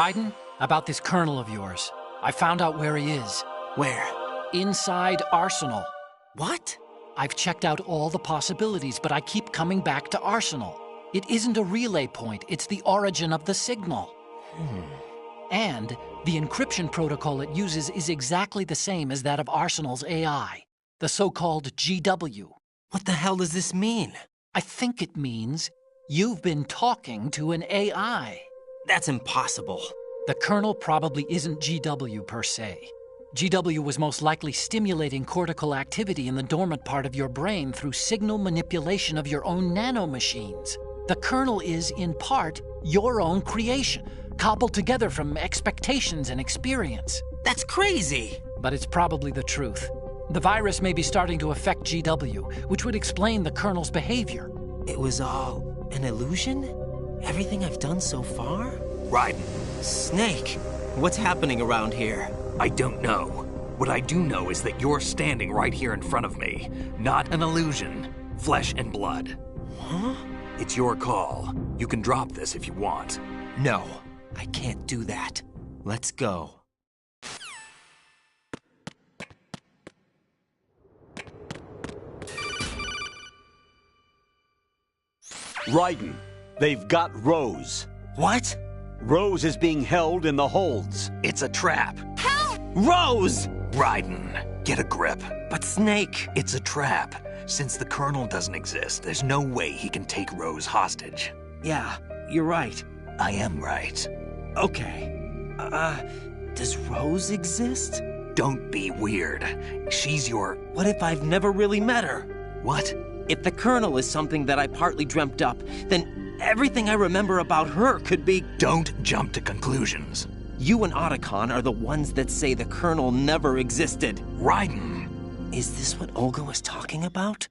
Raiden, about this colonel of yours. I found out where he is. Where? Inside Arsenal. What? I've checked out all the possibilities, but I keep coming back to Arsenal. It isn't a relay point, it's the origin of the signal. And the encryption protocol it uses is exactly the same as that of Arsenal's AI, the so-called GW. What the hell does this mean? I think it means you've been talking to an AI. That's impossible. The kernel probably isn't GW per se. GW was most likely stimulating cortical activity in the dormant part of your brain through signal manipulation of your own nanomachines. The kernel is, in part, your own creation, cobbled together from expectations and experience. That's crazy! But it's probably the truth. The virus may be starting to affect GW, which would explain the kernel's behavior. It was all an illusion? Everything I've done so far? Raiden. Snake, what's happening around here? I don't know. What I do know is that you're standing right here in front of me. Not an illusion. Flesh and blood. Huh? It's your call. You can drop this if you want. No, I can't do that. Let's go. Raiden, they've got Rose. What? Rose is being held in the holds. It's a trap. Help! Rose! Raiden, get a grip. But Snake... It's a trap. Since the Colonel doesn't exist, there's no way he can take Rose hostage. Yeah, you're right. I am right. Okay. Does Rose exist? Don't be weird. She's your... What if I've never really met her? What? If the Colonel is something that I partly dreamt up, then everything I remember about her could be... Don't jump to conclusions. You and Otacon are the ones that say the Colonel never existed. Raiden! Is this what Olga was talking about?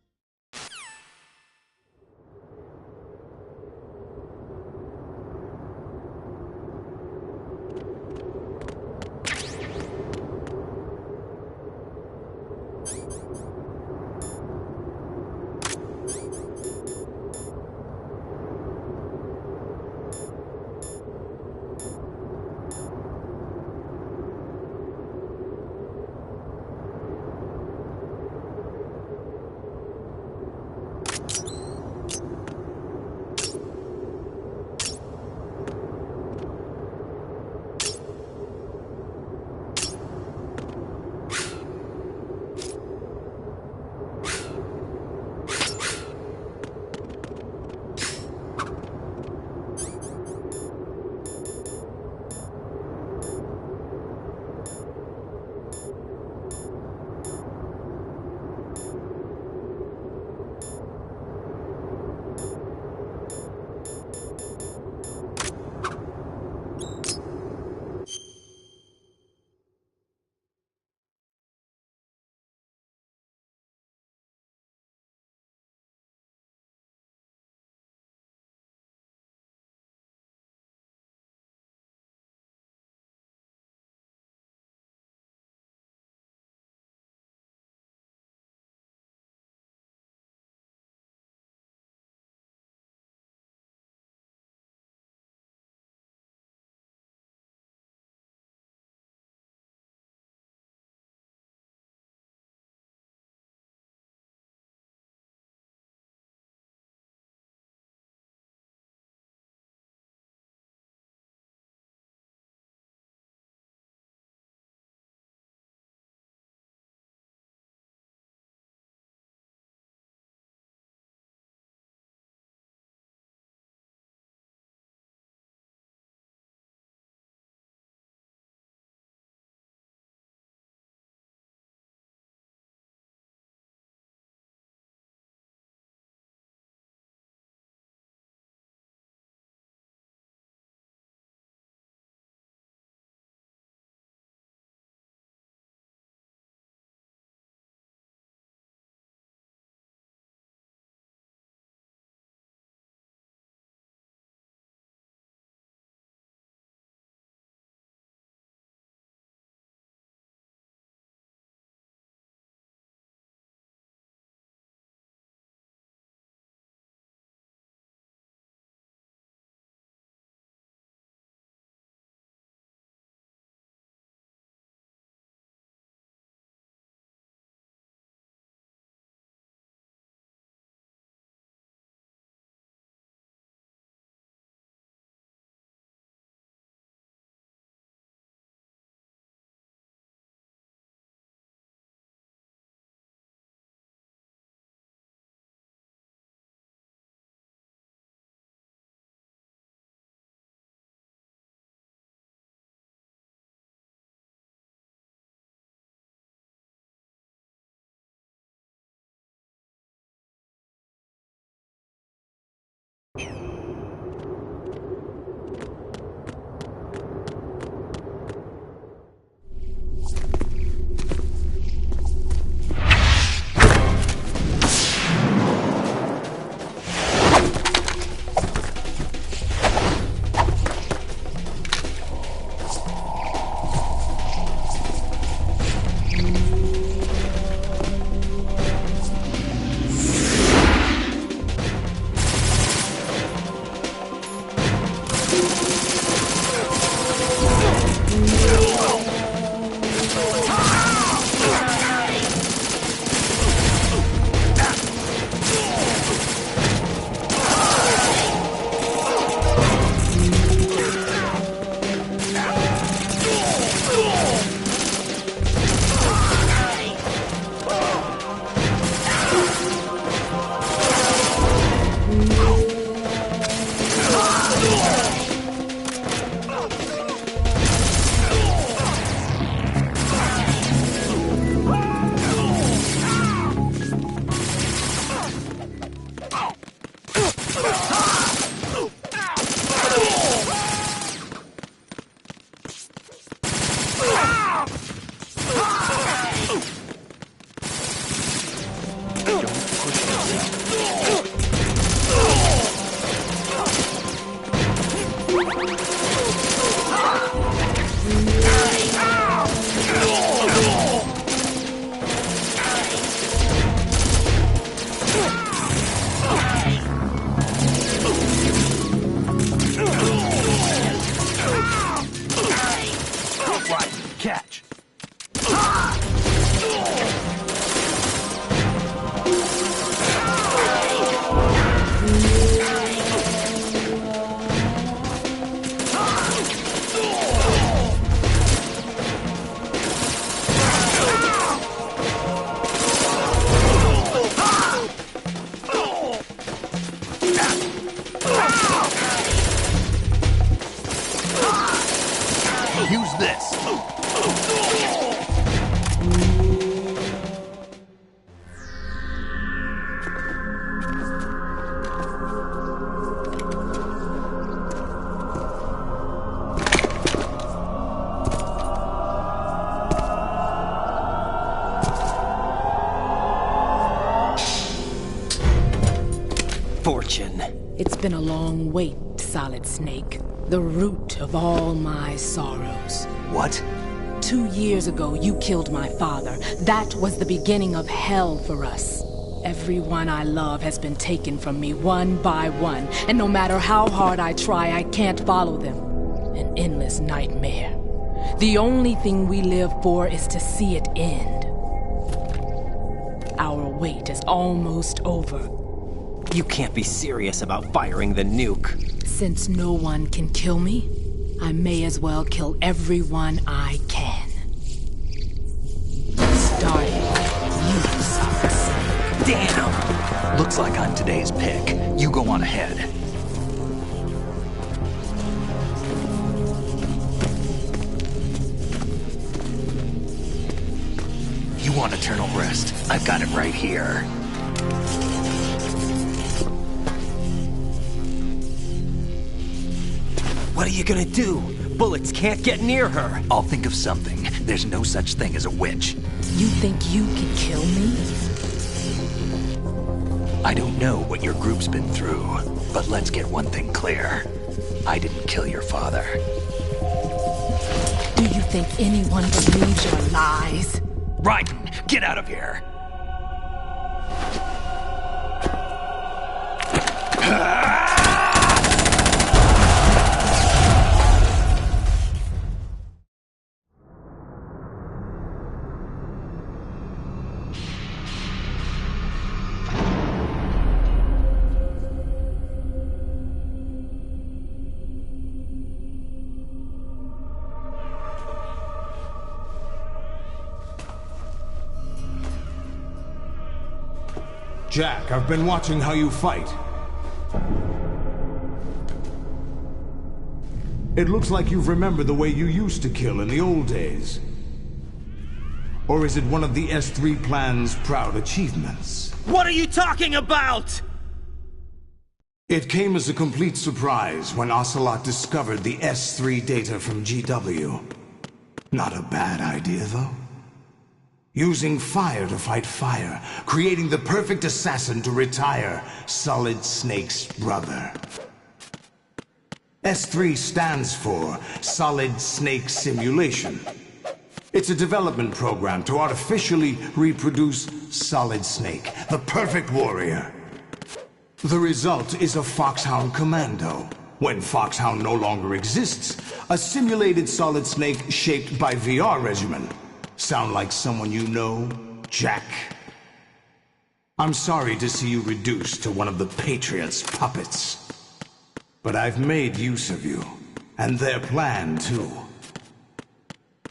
Catch! Use this! Fortune. It's been a long wait, Solid Snake. The root of all my sorrows. What? 2 years ago, you killed my father. That was the beginning of hell for us. Everyone I love has been taken from me one by one, and no matter how hard I try, I can't follow them. An endless nightmare. The only thing we live for is to see it end. Our wait is almost over. You can't be serious about firing the nuke. Since no one can kill me, I may as well kill everyone I can. Starting you, Solid Snake. Damn! Looks like I'm today's pick. You go on ahead. You want eternal rest? I've got it right here. What are you gonna do? Bullets can't get near her. I'll think of something. There's no such thing as a witch. You think you can kill me? I don't know what your group's been through, but let's get one thing clear. I didn't kill your father. Do you think anyone believes your lies? Raiden, get out of here! Jack, I've been watching how you fight. It looks like you've remembered the way you used to kill in the old days. Or is it one of the S3 plan's proud achievements? What are you talking about? It came as a complete surprise when Ocelot discovered the S3 data from GW. Not a bad idea, though. Using fire to fight fire, creating the perfect assassin to retire Solid Snake's brother. S3 stands for Solid Snake Simulation. It's a development program to artificially reproduce Solid Snake, the perfect warrior. The result is a Foxhound Commando. When Foxhound no longer exists, a simulated Solid Snake shaped by VR regimen. Sound like someone you know, Jack? I'm sorry to see you reduced to one of the Patriots' puppets. But I've made use of you, and their plan too.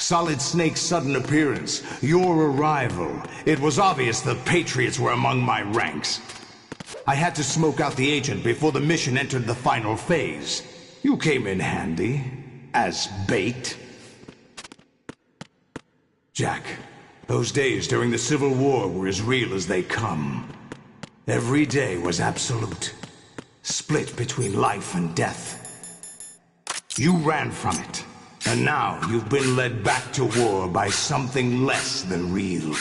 Solid Snake's sudden appearance, your arrival. It was obvious the Patriots were among my ranks. I had to smoke out the agent before the mission entered the final phase. You came in handy, as bait. Jack, those days during the Civil War were as real as they come. Every day was absolute, split between life and death. You ran from it, and now you've been led back to war by something less than real.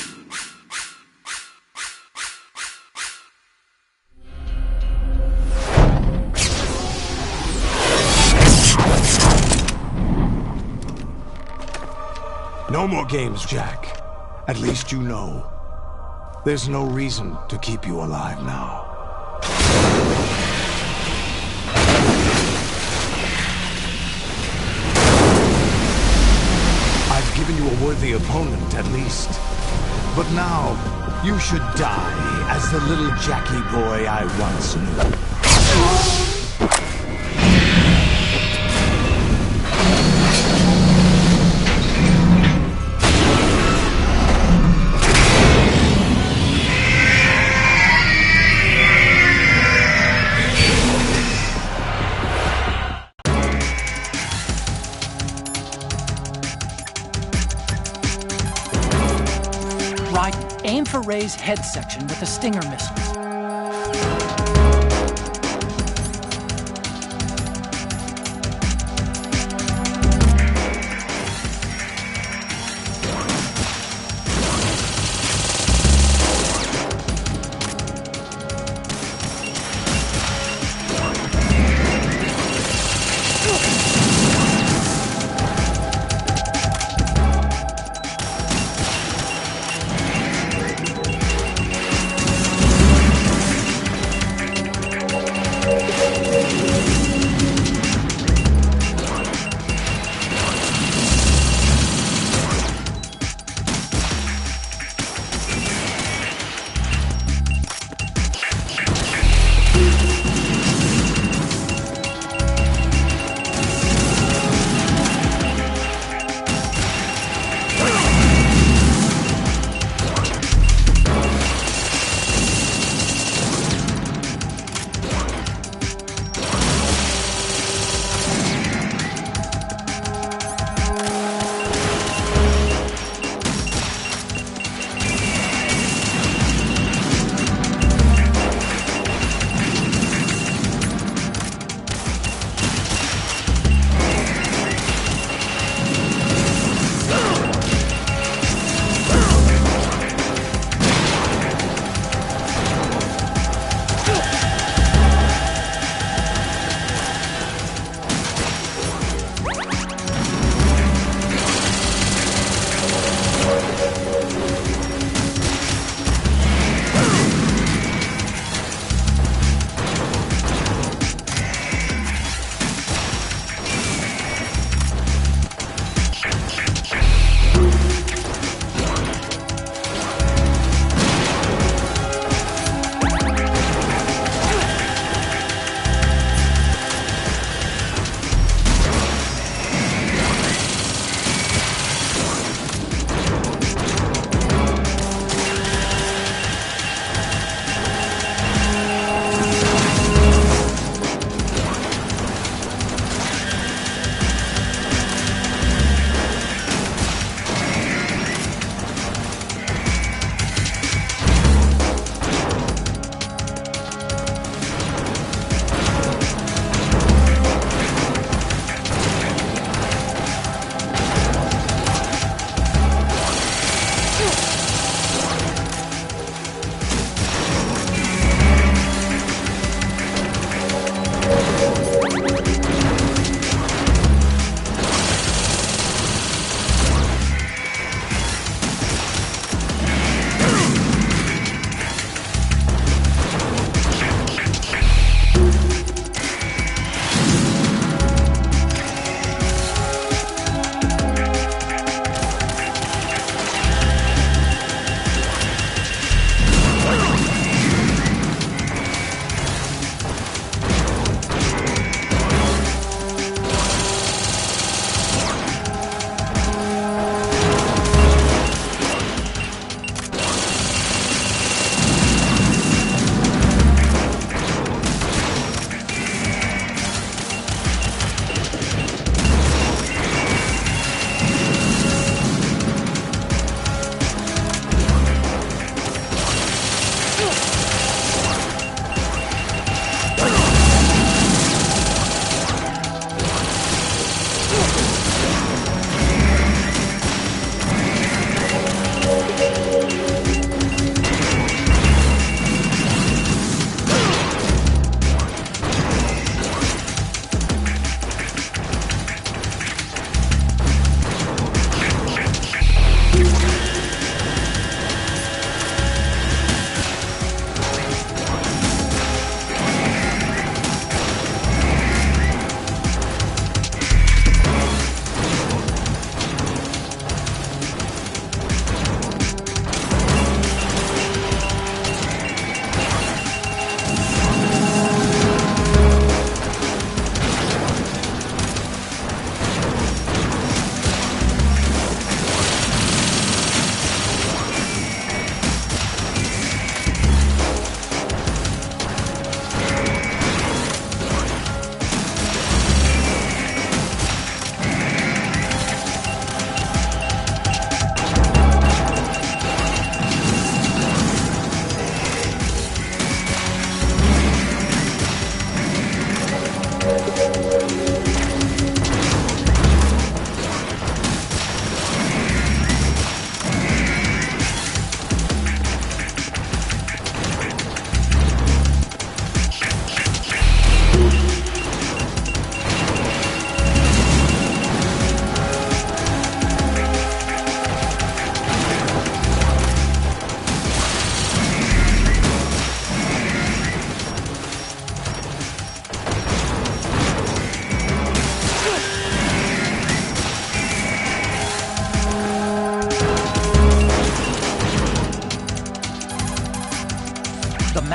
No more games, Jack. At least you know. There's no reason to keep you alive now. I've given you a worthy opponent, at least. But now, you should die as the little Jackie boy I once knew. Aim for Ray's head section with the Stinger missiles.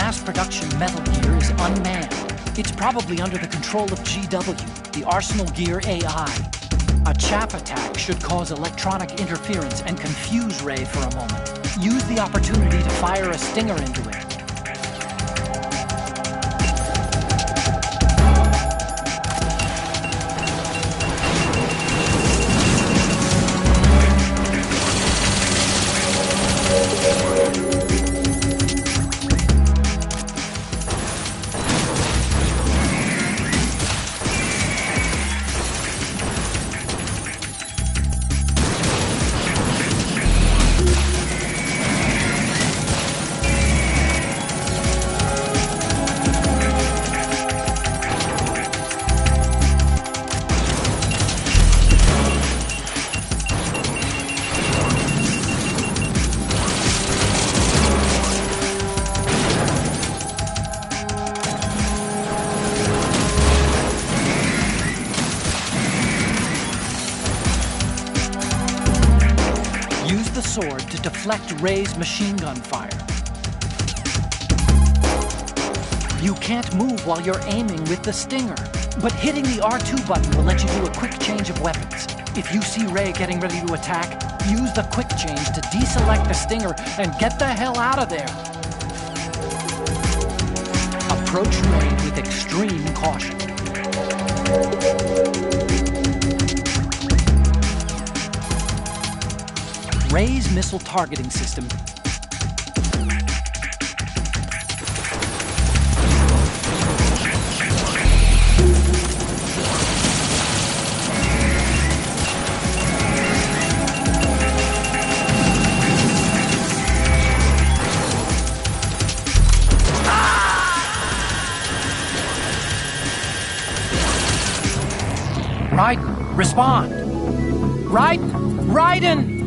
mass production Metal Gear is unmanned. It's probably under the control of GW, the Arsenal Gear AI. A chaff attack should cause electronic interference and confuse Ray for a moment. Use the opportunity to fire a stinger into it. Use the sword to deflect Ray's machine gun fire. You can't move while you're aiming with the stinger, but hitting the R2 button will let you do a quick change of weapons. If you see Ray getting ready to attack, use the quick change to deselect the stinger and get the hell out of there. Approach Ray with extreme caution. Ray's missile targeting system Raiden, respond! Raiden!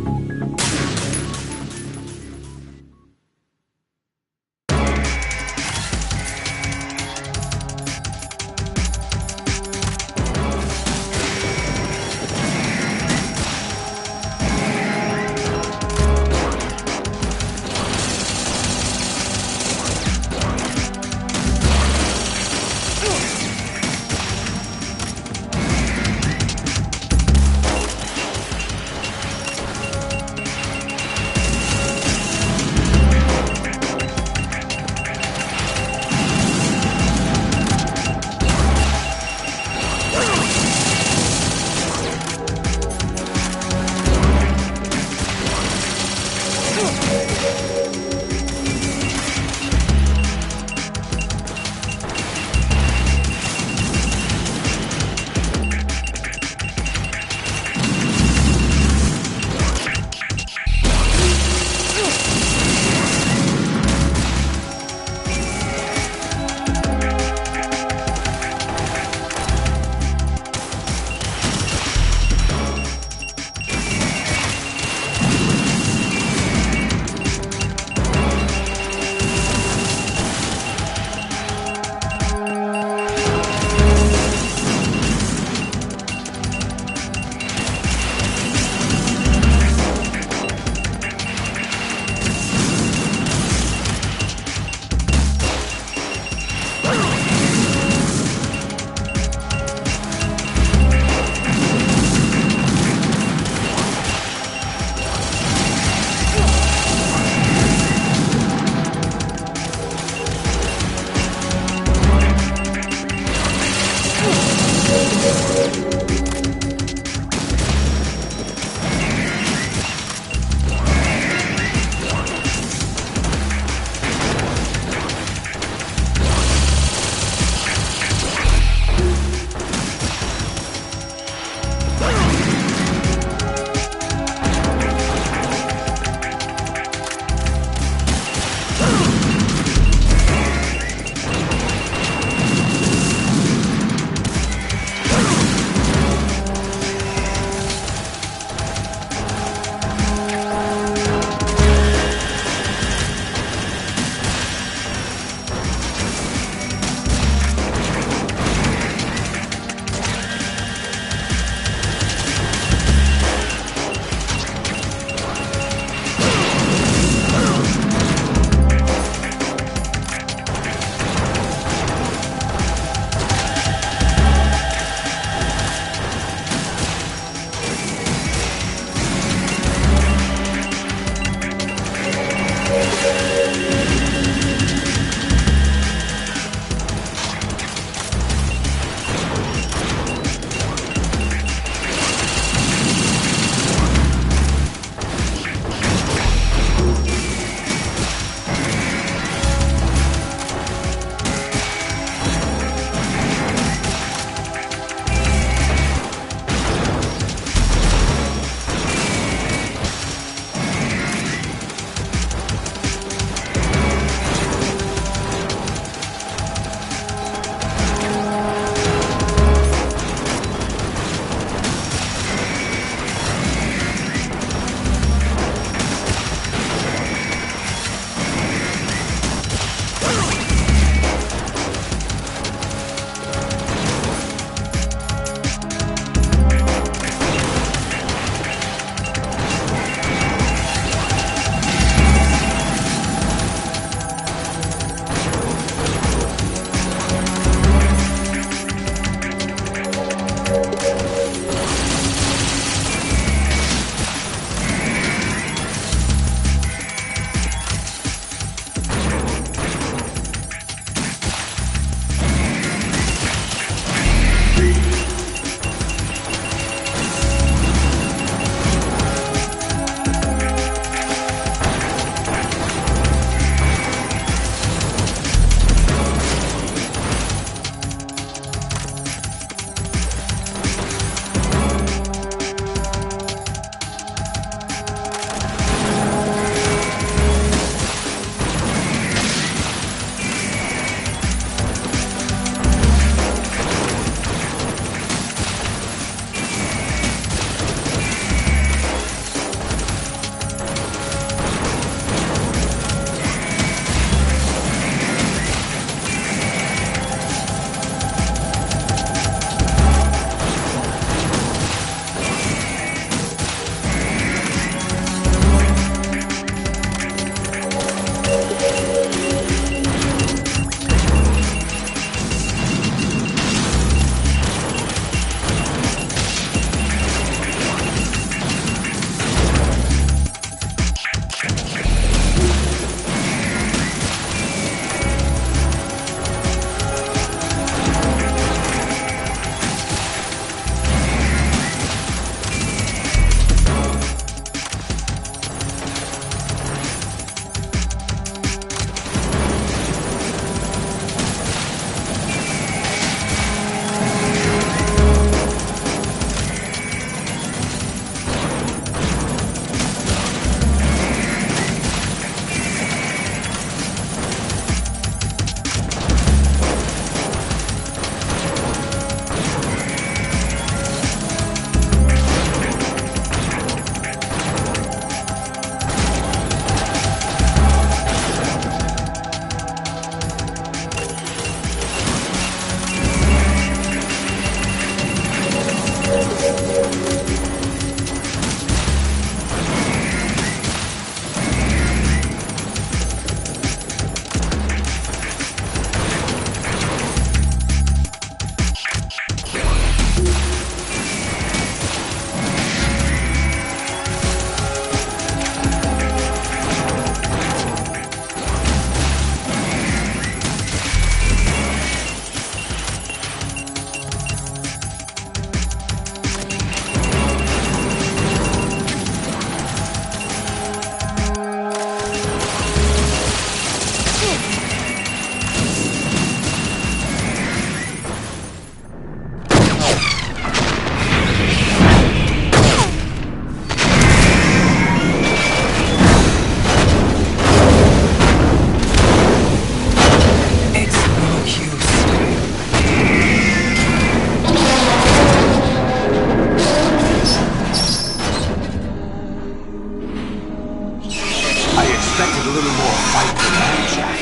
need a little more fight than that, Jack.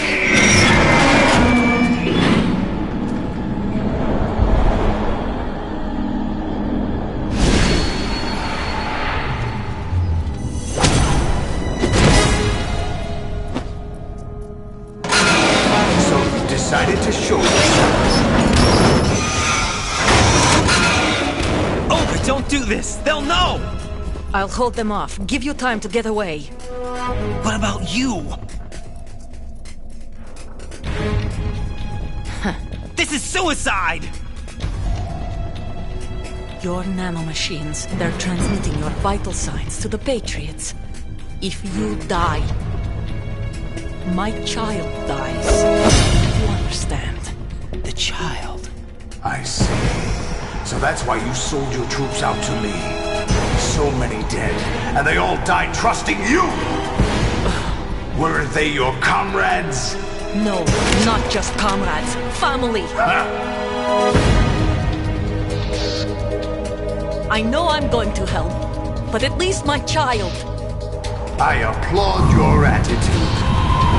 Decided to show yourself. Oh, but don't do this! They'll know! I'll hold them off. Give you time to get away. What about you? This is suicide! Your nanomachines, they're transmitting your vital signs to the Patriots. If you die, my child dies. You understand? The child. I see. So that's why you sold your troops out to me. So many dead, and they all died trusting you! Weren't they your comrades? No, not just comrades. Family! I know I'm going to hell, but at least my child. I applaud your attitude.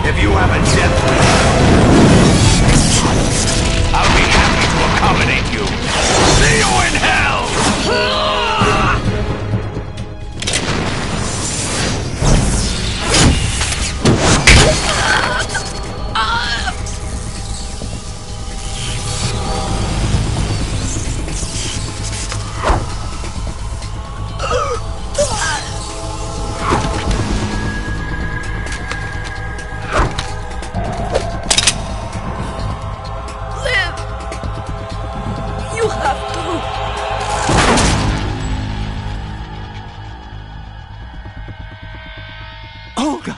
If you have a death wish, I'll be happy to accommodate you. See you in hell! Olga!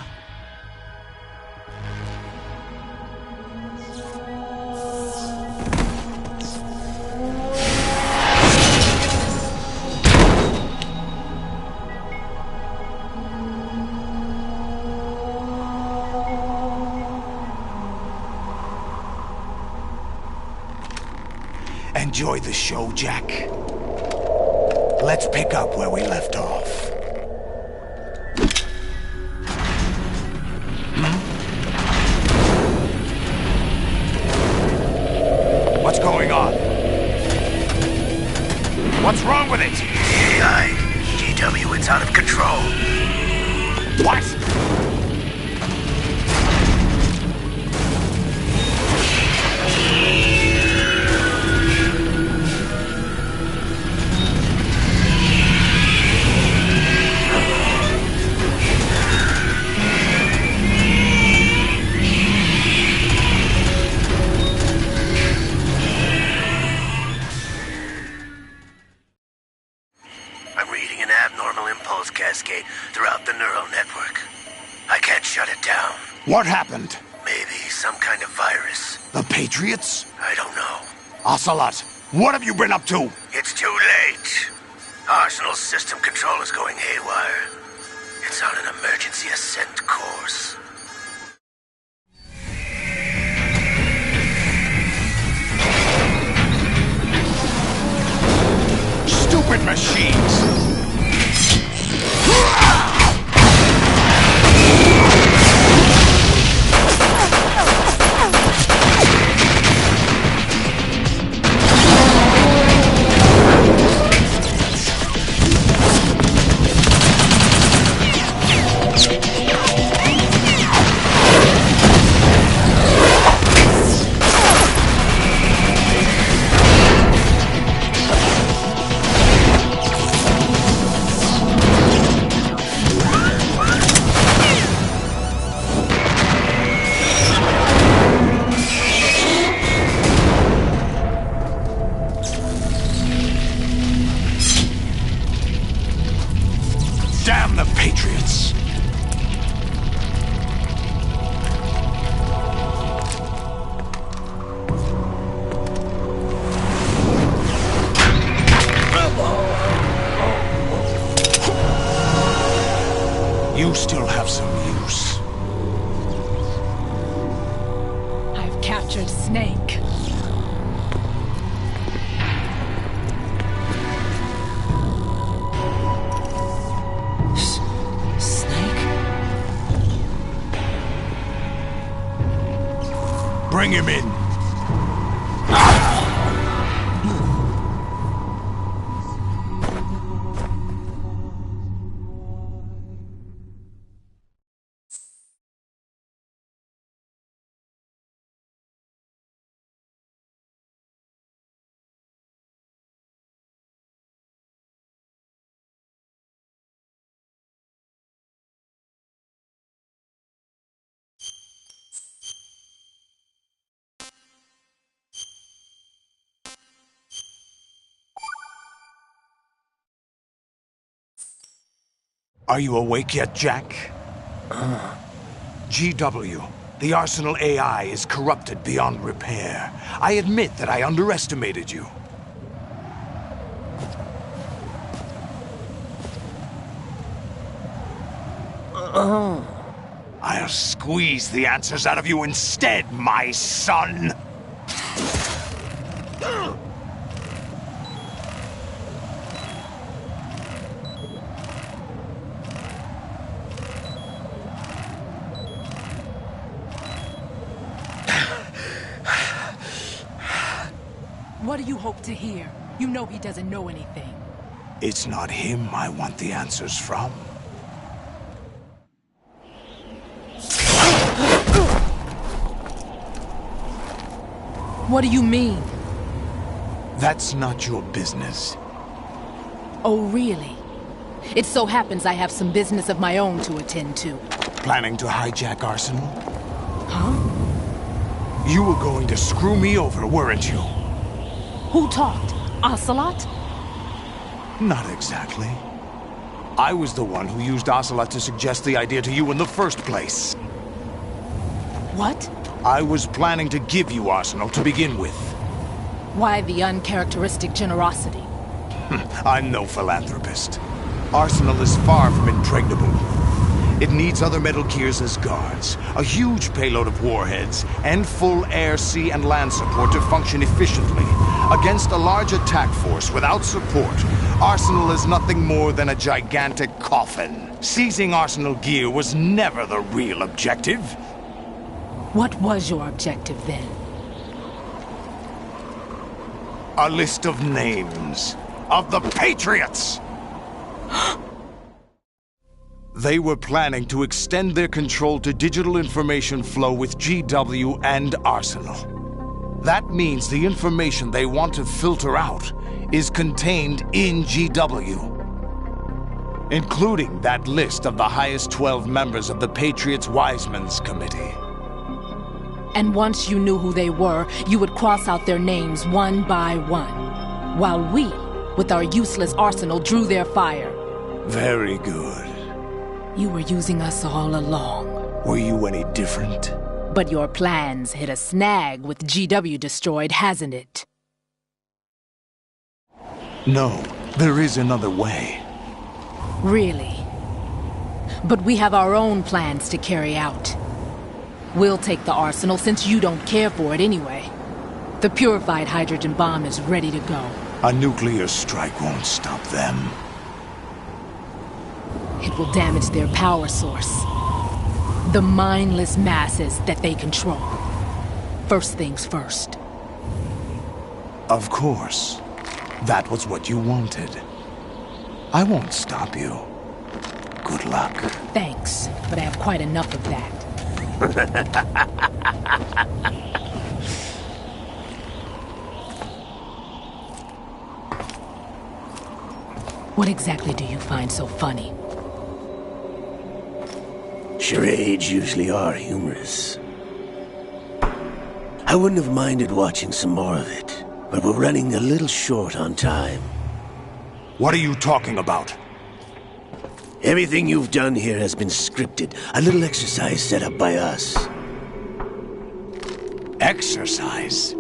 Enjoy the show, Jack. Let's pick up where we left off. What's going on? What's wrong with it? AI, GW, it's out of control. What? Cascade throughout the neural network. I can't shut it down. What happened? Maybe some kind of virus. The Patriots? I don't know. Ocelot, what have you been up to? It's too late. Arsenal's system control is going haywire. It's on an emergency ascent course. Stupid machines! Damn the Patriots! You still have some use. I've captured Snake. Bring him in. Are you awake yet, Jack? GW, the Arsenal AI is corrupted beyond repair. I admit that I underestimated you. I'll squeeze the answers out of you instead, my son! What do you hope to hear? You know he doesn't know anything. It's not him I want the answers from. What do you mean? That's not your business. Oh, really? It so happens I have some business of my own to attend to. Planning to hijack Arsenal? Huh? You were going to screw me over, weren't you? Who talked? Ocelot? Not exactly. I was the one who used Ocelot to suggest the idea to you in the first place. What? I was planning to give you Arsenal to begin with. Why the uncharacteristic generosity? I'm no philanthropist. Arsenal is far from impregnable. It needs other Metal Gears as guards, a huge payload of warheads, and full air, sea, and land support to function efficiently. Against a large attack force without support, Arsenal is nothing more than a gigantic coffin. Seizing Arsenal gear was never the real objective. What was your objective then? A list of names of the Patriots! They were planning to extend their control to digital information flow with GW and Arsenal. That means the information they want to filter out is contained in GW, including that list of the highest 12 members of the Patriots Wiseman's Committee. And once you knew who they were, you would cross out their names one by one, while we, with our useless arsenal, drew their fire. Very good. You were using us all along. Were you any different? But your plans hit a snag with GW destroyed, hasn't it? No, there is another way. Really? But we have our own plans to carry out. We'll take the arsenal since you don't care for it anyway. The purified hydrogen bomb is ready to go. A nuclear strike won't stop them. It will damage their power source. The mindless masses that they control. First things first. Of course. That was what you wanted. I won't stop you. Good luck. Thanks, but I have quite enough of that. What exactly do you find so funny? Charades usually are humorous. I wouldn't have minded watching some more of it, but we're running a little short on time. What are you talking about? Everything you've done here has been scripted, a little exercise set up by us. Exercise?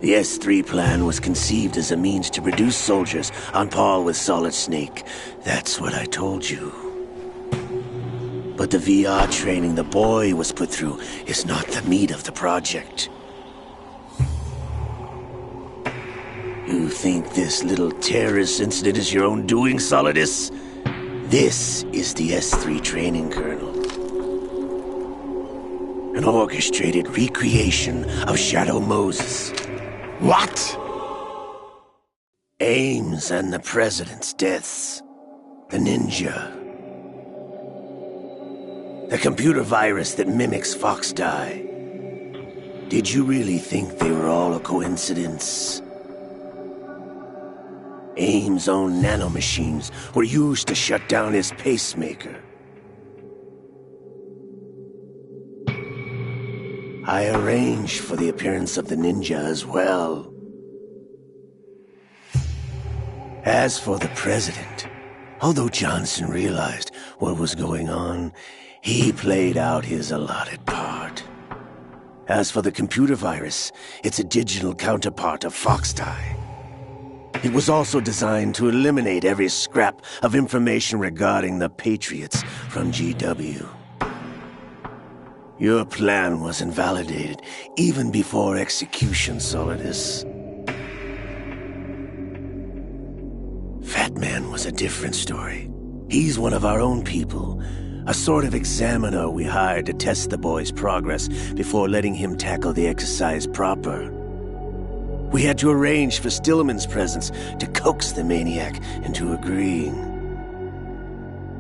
The S3 plan was conceived as a means to produce soldiers on par with Solid Snake. That's what I told you. But the VR training the boy was put through is not the meat of the project. You think this little terrorist incident is your own doing, Solidus? This is the S3 training, Colonel. an orchestrated recreation of Shadow Moses. What? Ames and the President's deaths. The ninja. The computer virus that mimics Foxdie. Did you really think they were all a coincidence? Ames' own nanomachines were used to shut down his pacemaker. I arranged for the appearance of the ninja as well. As for the President, although Johnson realized what was going on, he played out his allotted part. As for the computer virus, it's a digital counterpart of Foxdie. It was also designed to eliminate every scrap of information regarding the Patriots from GW. Your plan was invalidated even before execution, Solidus. Fat Man was a different story. He's one of our own people, a sort of examiner we hired to test the boy's progress before letting him tackle the exercise proper. We had to arrange for Stillman's presence to coax the maniac into agreeing.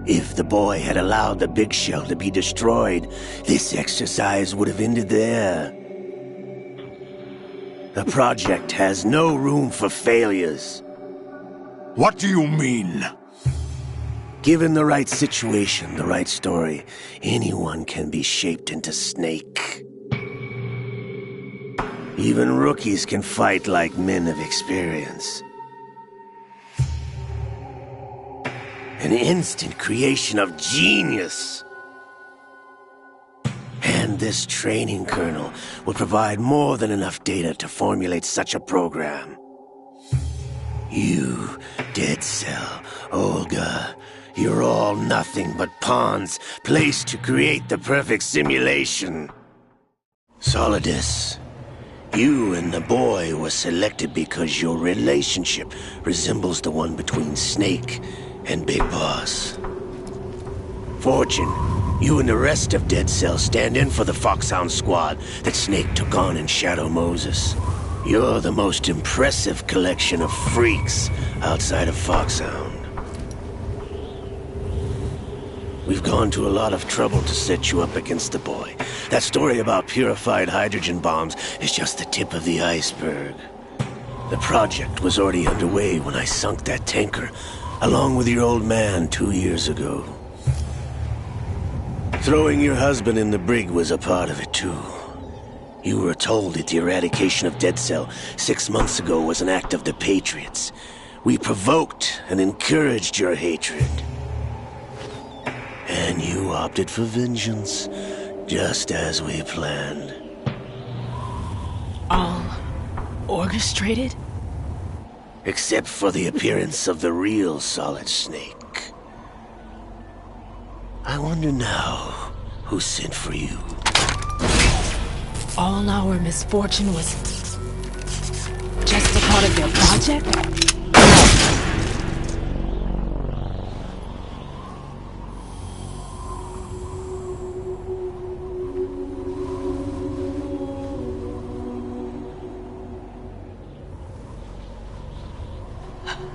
If the boy had allowed the big shell to be destroyed, this exercise would have ended there. The project has no room for failures. What do you mean? Given the right situation, the right story, anyone can be shaped into Snake. Even rookies can fight like men of experience. An instant creation of genius. And this training kernel would provide more than enough data to formulate such a program. You, Dead Cell, Olga, you're all nothing but pawns placed to create the perfect simulation. Solidus, you and the boy were selected because your relationship resembles the one between Snake and Big Boss. Fortune, you and the rest of Dead Cell stand in for the Foxhound squad that Snake took on in Shadow Moses. You're the most impressive collection of freaks outside of Foxhound. We've gone to a lot of trouble to set you up against the boy. That story about purified hydrogen bombs is just the tip of the iceberg. The project was already underway when I sunk that tanker, along with your old man 2 years ago. Throwing your husband in the brig was a part of it too. You were told that the eradication of Dead Cell 6 months ago was an act of the Patriots. We provoked and encouraged your hatred. And you opted for vengeance, just as we planned. All orchestrated? Except for the appearance of the real Solid Snake. I wonder now who sent for you. All our misfortune was just a part of their project?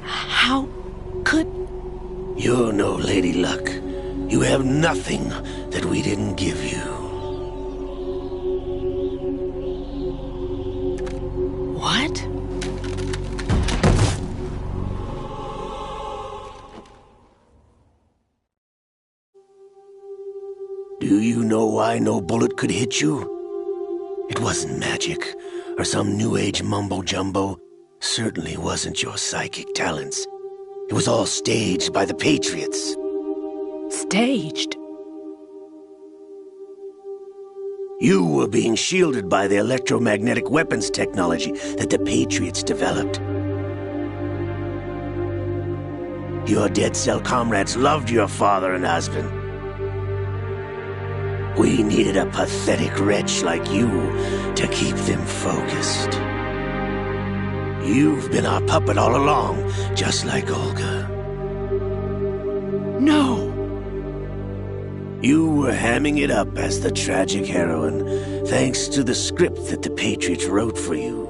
How could... You're no Lady Luck. You have nothing that we didn't give you. What? Do you know why no bullet could hit you? It wasn't magic, or some new age mumbo-jumbo. Certainly wasn't your psychic talents. It was all staged by the Patriots. Staged? You were being shielded by the electromagnetic weapons technology that the Patriots developed. Your Dead Cell comrades loved your father and husband. We needed a pathetic wretch like you to keep them focused. You've been our puppet all along, just like Olga. No! You were hamming it up as the tragic heroine, thanks to the script that the Patriots wrote for you.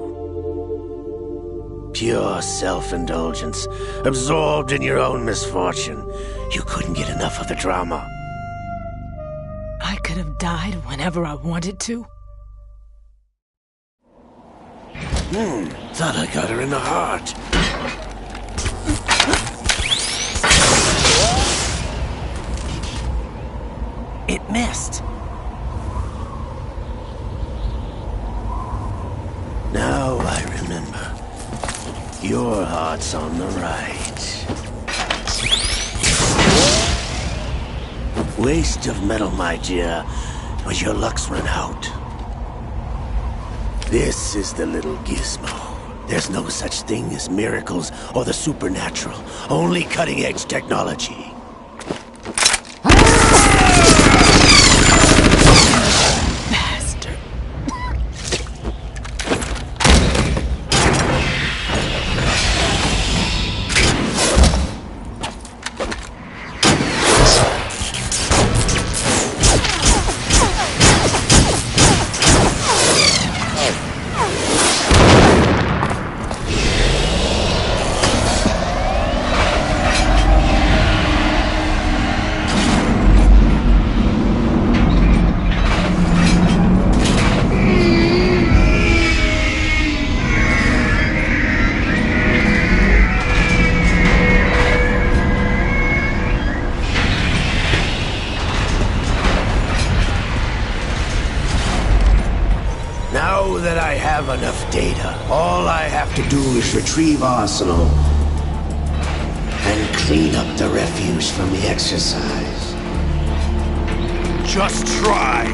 Pure self-indulgence, absorbed in your own misfortune. You couldn't get enough of the drama. I could have died whenever I wanted to. Thought I got her in the heart. It missed. Now I remember. Your heart's on the right. Waste of metal, my dear, but your luck's run out. This is the little gizmo. There's no such thing as miracles or the supernatural, only cutting-edge technology. Now that I have enough data, all I have to do is retrieve Arsenal and clean up the refuse from the exercise. Just try.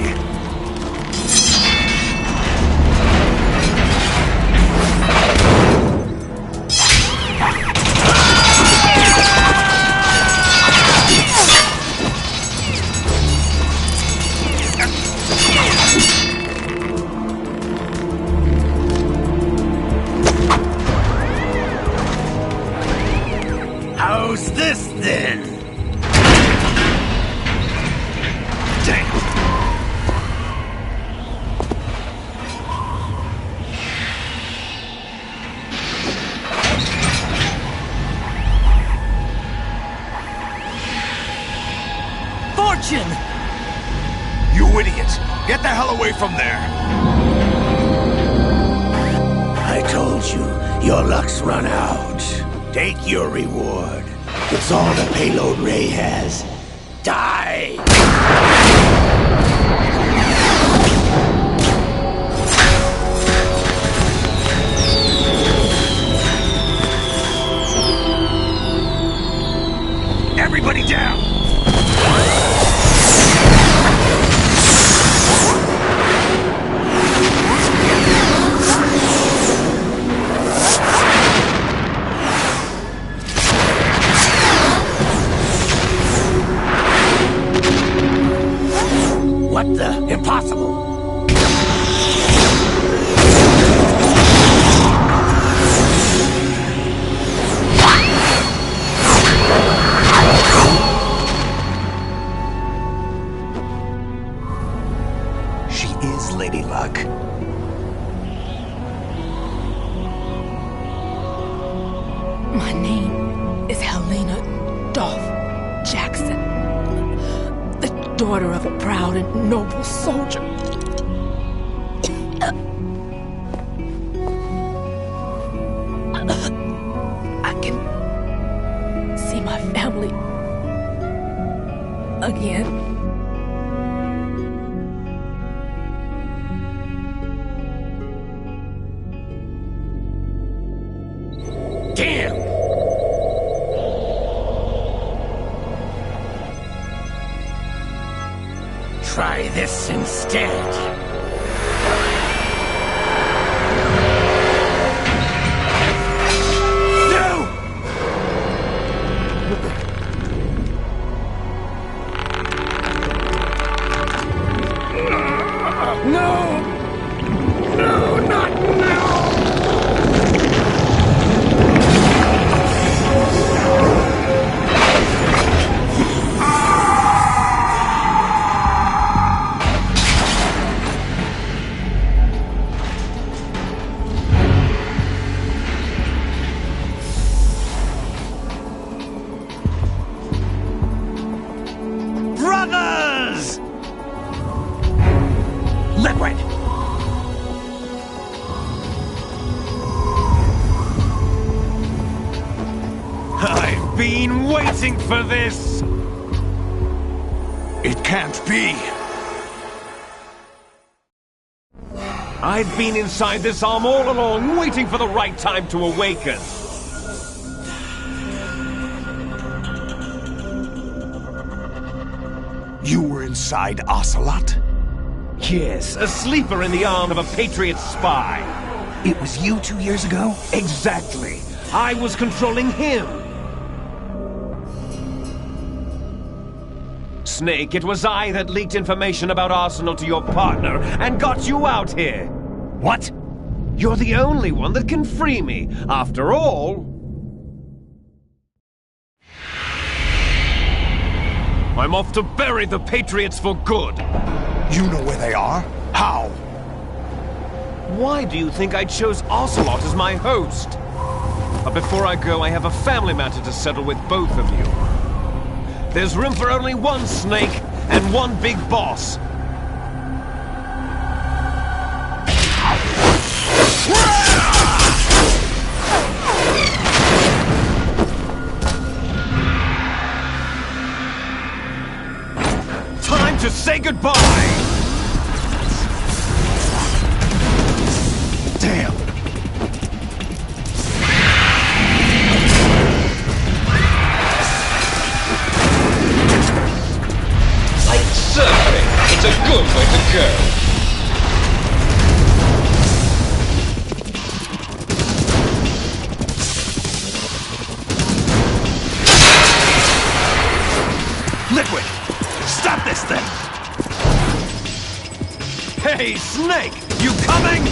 How's this then? Damn. Fortune! You idiot! Get the hell away from there! I told you, your luck's run out. Take your reward. It's all the payload Ray has. Die! Everybody down! What the? Impossible! She is Lady Luck. My name is Helena Dolph Jackson, the daughter of a proud and noble soldier. I can see my family again. Damn! Try this instead. Liquid! I've been waiting for this! It can't be! I've been inside this arm all along, waiting for the right time to awaken. You were inside Ocelot? Yes, a sleeper in the arm of a Patriot spy. It was you 2 years ago? Exactly. I was controlling him. Snake, it was I that leaked information about Arsenal to your partner and got you out here. What? You're the only one that can free me. After all... I'm off to bury the Patriots for good. You know where they are? How? Why do you think I chose Ocelot as my host? But before I go, I have a family matter to settle with both of you. There's room for only one Snake and one big boss. Time to say goodbye! Damn! Like surfing, it's a good way to go. Liquid! Stop this thing! Hey, Snake! You coming?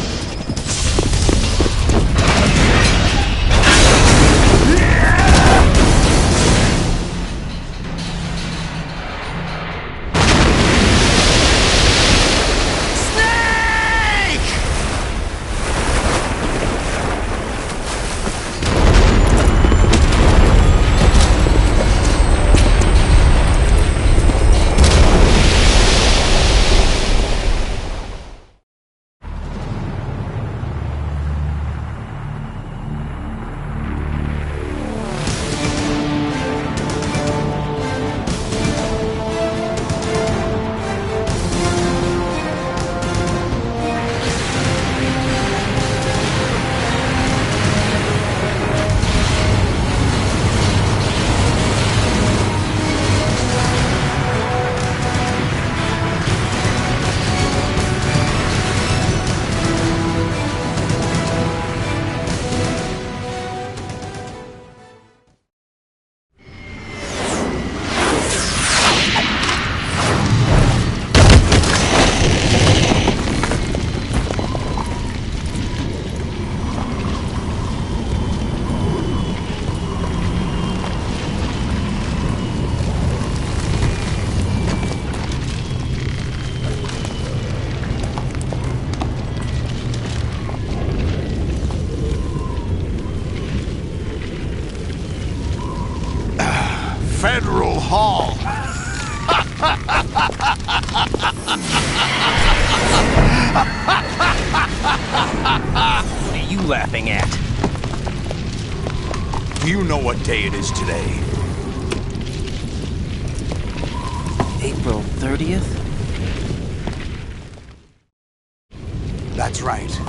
Federal Hall. What are you laughing at? Do you know what day it is today? April 30th? That's right.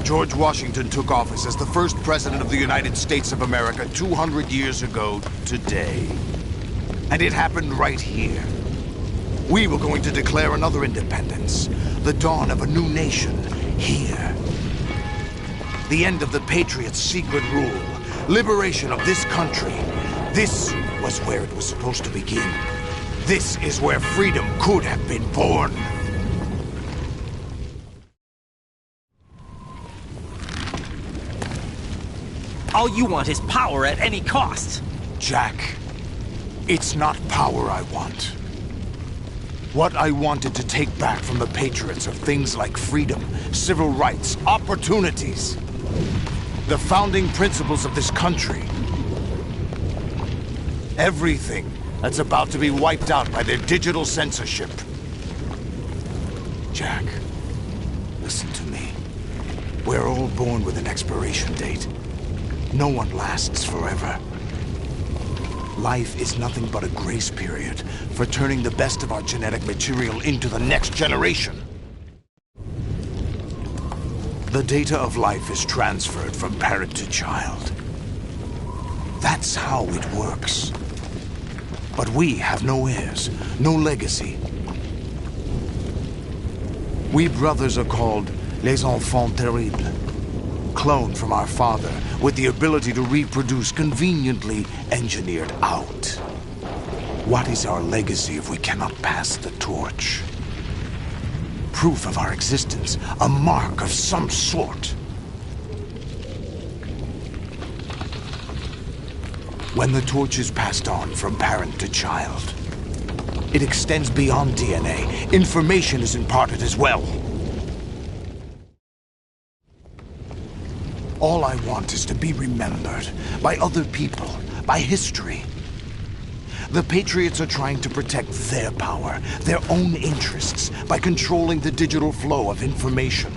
George Washington took office as the first president of the United States of America 200 years ago today. And it happened right here. We were going to declare another independence, the dawn of a new nation, here. The end of the Patriots' secret rule, liberation of this country. This was where it was supposed to begin. This is where freedom could have been born. All you want is power at any cost. Jack, it's not power I want. What I wanted to take back from the Patriots are things like freedom, civil rights, opportunities. The founding principles of this country. Everything that's about to be wiped out by their digital censorship. Jack, listen to me. We're all born with an expiration date. No one lasts forever. Life is nothing but a grace period for turning the best of our genetic material into the next generation. The data of life is transferred from parent to child. That's how it works. But we have no heirs, no legacy. We brothers are called les enfants terribles, cloned from our father with the ability to reproduce conveniently engineered out. What is our legacy if we cannot pass the torch? Proof of our existence, a mark of some sort. When the torch is passed on from parent to child, it extends beyond DNA. Information is imparted as well. All I want is to be remembered by other people, by history. The Patriots are trying to protect their power, their own interests, by controlling the digital flow of information.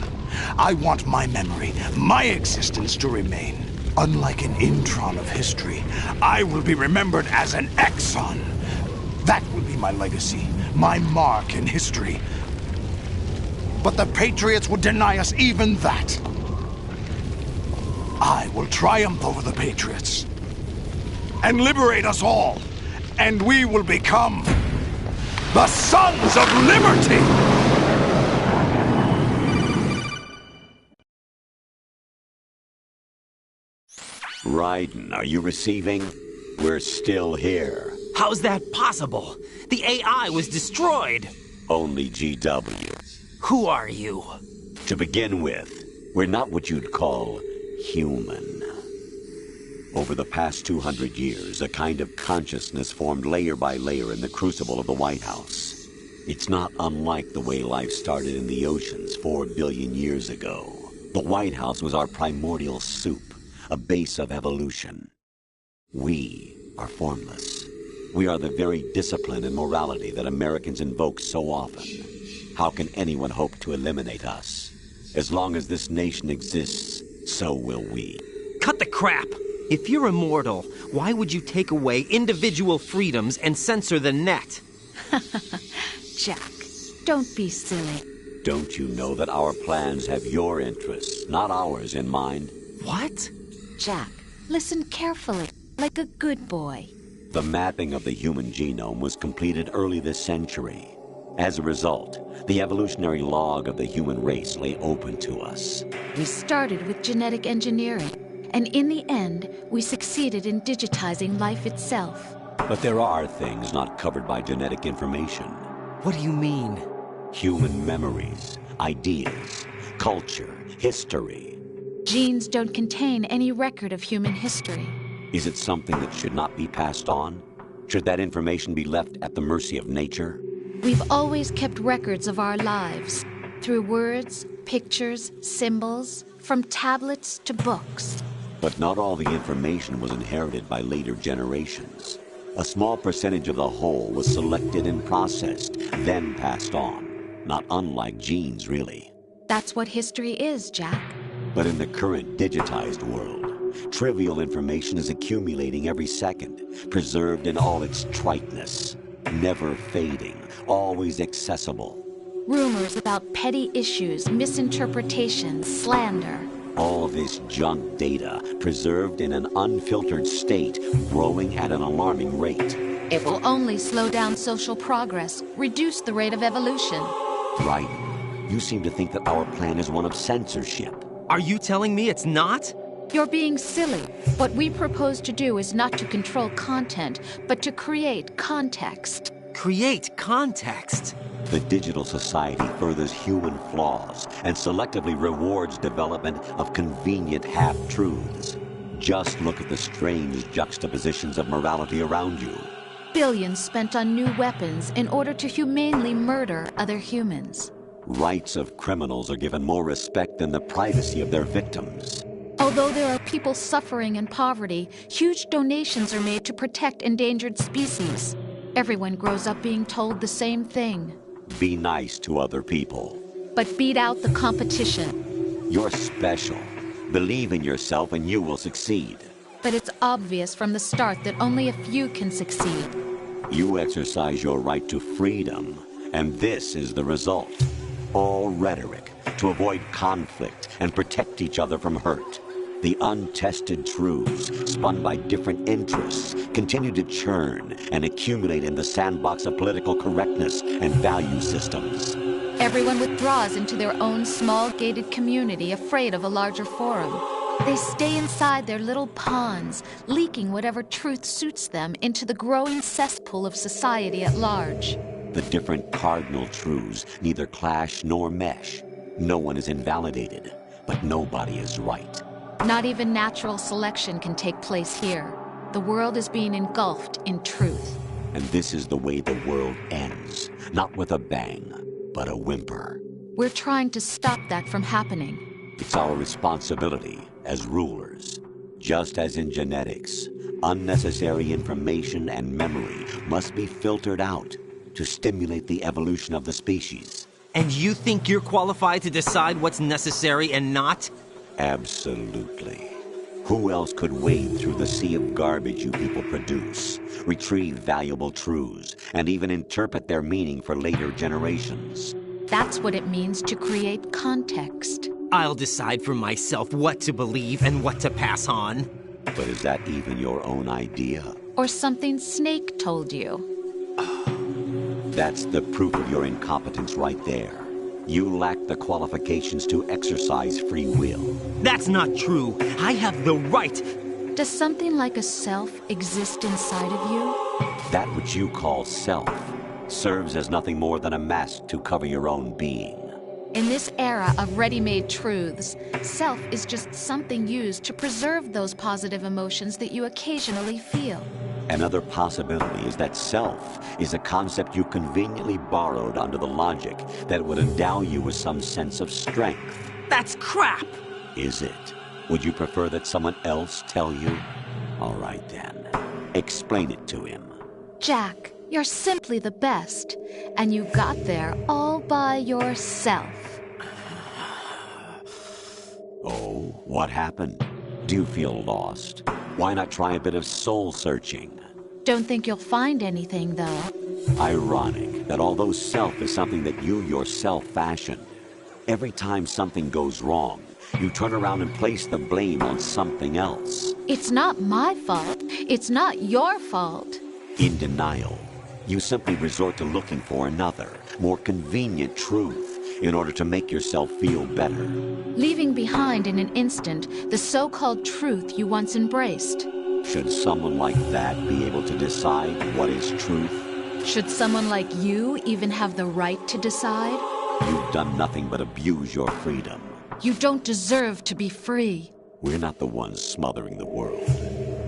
I want my memory, my existence to remain. Unlike an intron of history, I will be remembered as an exon. That will be my legacy, my mark in history. But the Patriots would deny us even that. I will triumph over the Patriots and liberate us all. And we will become the Sons of Liberty! Raiden, are you receiving? We're still here. How's that possible? The AI was destroyed. Only GW. Who are you? To begin with, we're not what you'd call human. Over the past 200 years, a kind of consciousness formed layer by layer in the crucible of the White House. It's not unlike the way life started in the oceans 4 billion years ago. The White House was our primordial soup, a base of evolution. We are formless. We are the very discipline and morality that Americans invoke so often. How can anyone hope to eliminate us? As long as this nation exists, so will we. Cut the crap! If you're immortal, why would you take away individual freedoms and censor the net? Jack, don't be silly. Don't you know that our plans have your interests, not ours, in mind? What? Jack, listen carefully, like a good boy. The mapping of the human genome was completed early this century. As a result, the evolutionary log of the human race lay open to us. We started with genetic engineering. And in the end, we succeeded in digitizing life itself. But there are things not covered by genetic information. What do you mean? Human memories, ideas, culture, history. Genes don't contain any record of human history. Is it something that should not be passed on? Should that information be left at the mercy of nature? We've always kept records of our lives, through words, pictures, symbols, from tablets to books. But not all the information was inherited by later generations. A small percentage of the whole was selected and processed, then passed on. Not unlike genes, really. That's what history is, Jack. But in the current digitized world, trivial information is accumulating every second, preserved in all its triteness, never fading, always accessible. Rumors about petty issues, misinterpretations, slander. All this junk data, preserved in an unfiltered state, growing at an alarming rate. It will only slow down social progress, reduce the rate of evolution. Right. You seem to think that our plan is one of censorship. Are you telling me it's not? You're being silly. What we propose to do is not to control content, but to create context. Create context? The digital society furthers human flaws and selectively rewards development of convenient half-truths. Just look at the strange juxtapositions of morality around you. Billions spent on new weapons in order to humanely murder other humans. Rights of criminals are given more respect than the privacy of their victims. Although there are people suffering in poverty, huge donations are made to protect endangered species. Everyone grows up being told the same thing. Be nice to other people. But beat out the competition. You're special. Believe in yourself and you will succeed. But it's obvious from the start that only a few can succeed. You exercise your right to freedom, and this is the result. All rhetoric to avoid conflict and protect each other from hurt. The untested truths, spun by different interests, continue to churn and accumulate in the sandbox of political correctness and value systems. Everyone withdraws into their own small gated community, afraid of a larger forum. They stay inside their little ponds, leaking whatever truth suits them into the growing cesspool of society at large. The different cardinal truths neither clash nor mesh. No one is invalidated, but nobody is right. Not even natural selection can take place here. The world is being engulfed in truth. And this is the way the world ends, not with a bang, but a whimper. We're trying to stop that from happening. It's our responsibility as rulers. Just as in genetics, unnecessary information and memory must be filtered out to stimulate the evolution of the species. And you think you're qualified to decide what's necessary and not? Absolutely. Who else could wade through the sea of garbage you people produce, retrieve valuable truths, and even interpret their meaning for later generations? That's what it means to create context. I'll decide for myself what to believe and what to pass on. But is that even your own idea? Or something Snake told you? That's the proof of your incompetence right there. You lack the qualifications to exercise free will. That's not true. I have the right. Does something like a self exist inside of you? That which you call self serves as nothing more than a mask to cover your own being. In this era of ready-made truths, self is just something used to preserve those positive emotions that you occasionally feel. Another possibility is that self is a concept you conveniently borrowed under the logic that it would endow you with some sense of strength. That's crap! Is it? Would you prefer that someone else tell you? All right then. Explain it to him. Jack, you're simply the best, and you got there all by yourself. Oh, what happened? Do you feel lost? Why not try a bit of soul-searching? Don't think you'll find anything, though. Ironic that although self is something that you yourself fashioned, every time something goes wrong, you turn around and place the blame on something else. It's not my fault. It's not your fault. In denial, you simply resort to looking for another, more convenient truth in order to make yourself feel better. Leaving behind in an instant the so-called truth you once embraced. Should someone like that be able to decide what is truth? Should someone like you even have the right to decide? You've done nothing but abuse your freedom. You don't deserve to be free. We're not the ones smothering the world.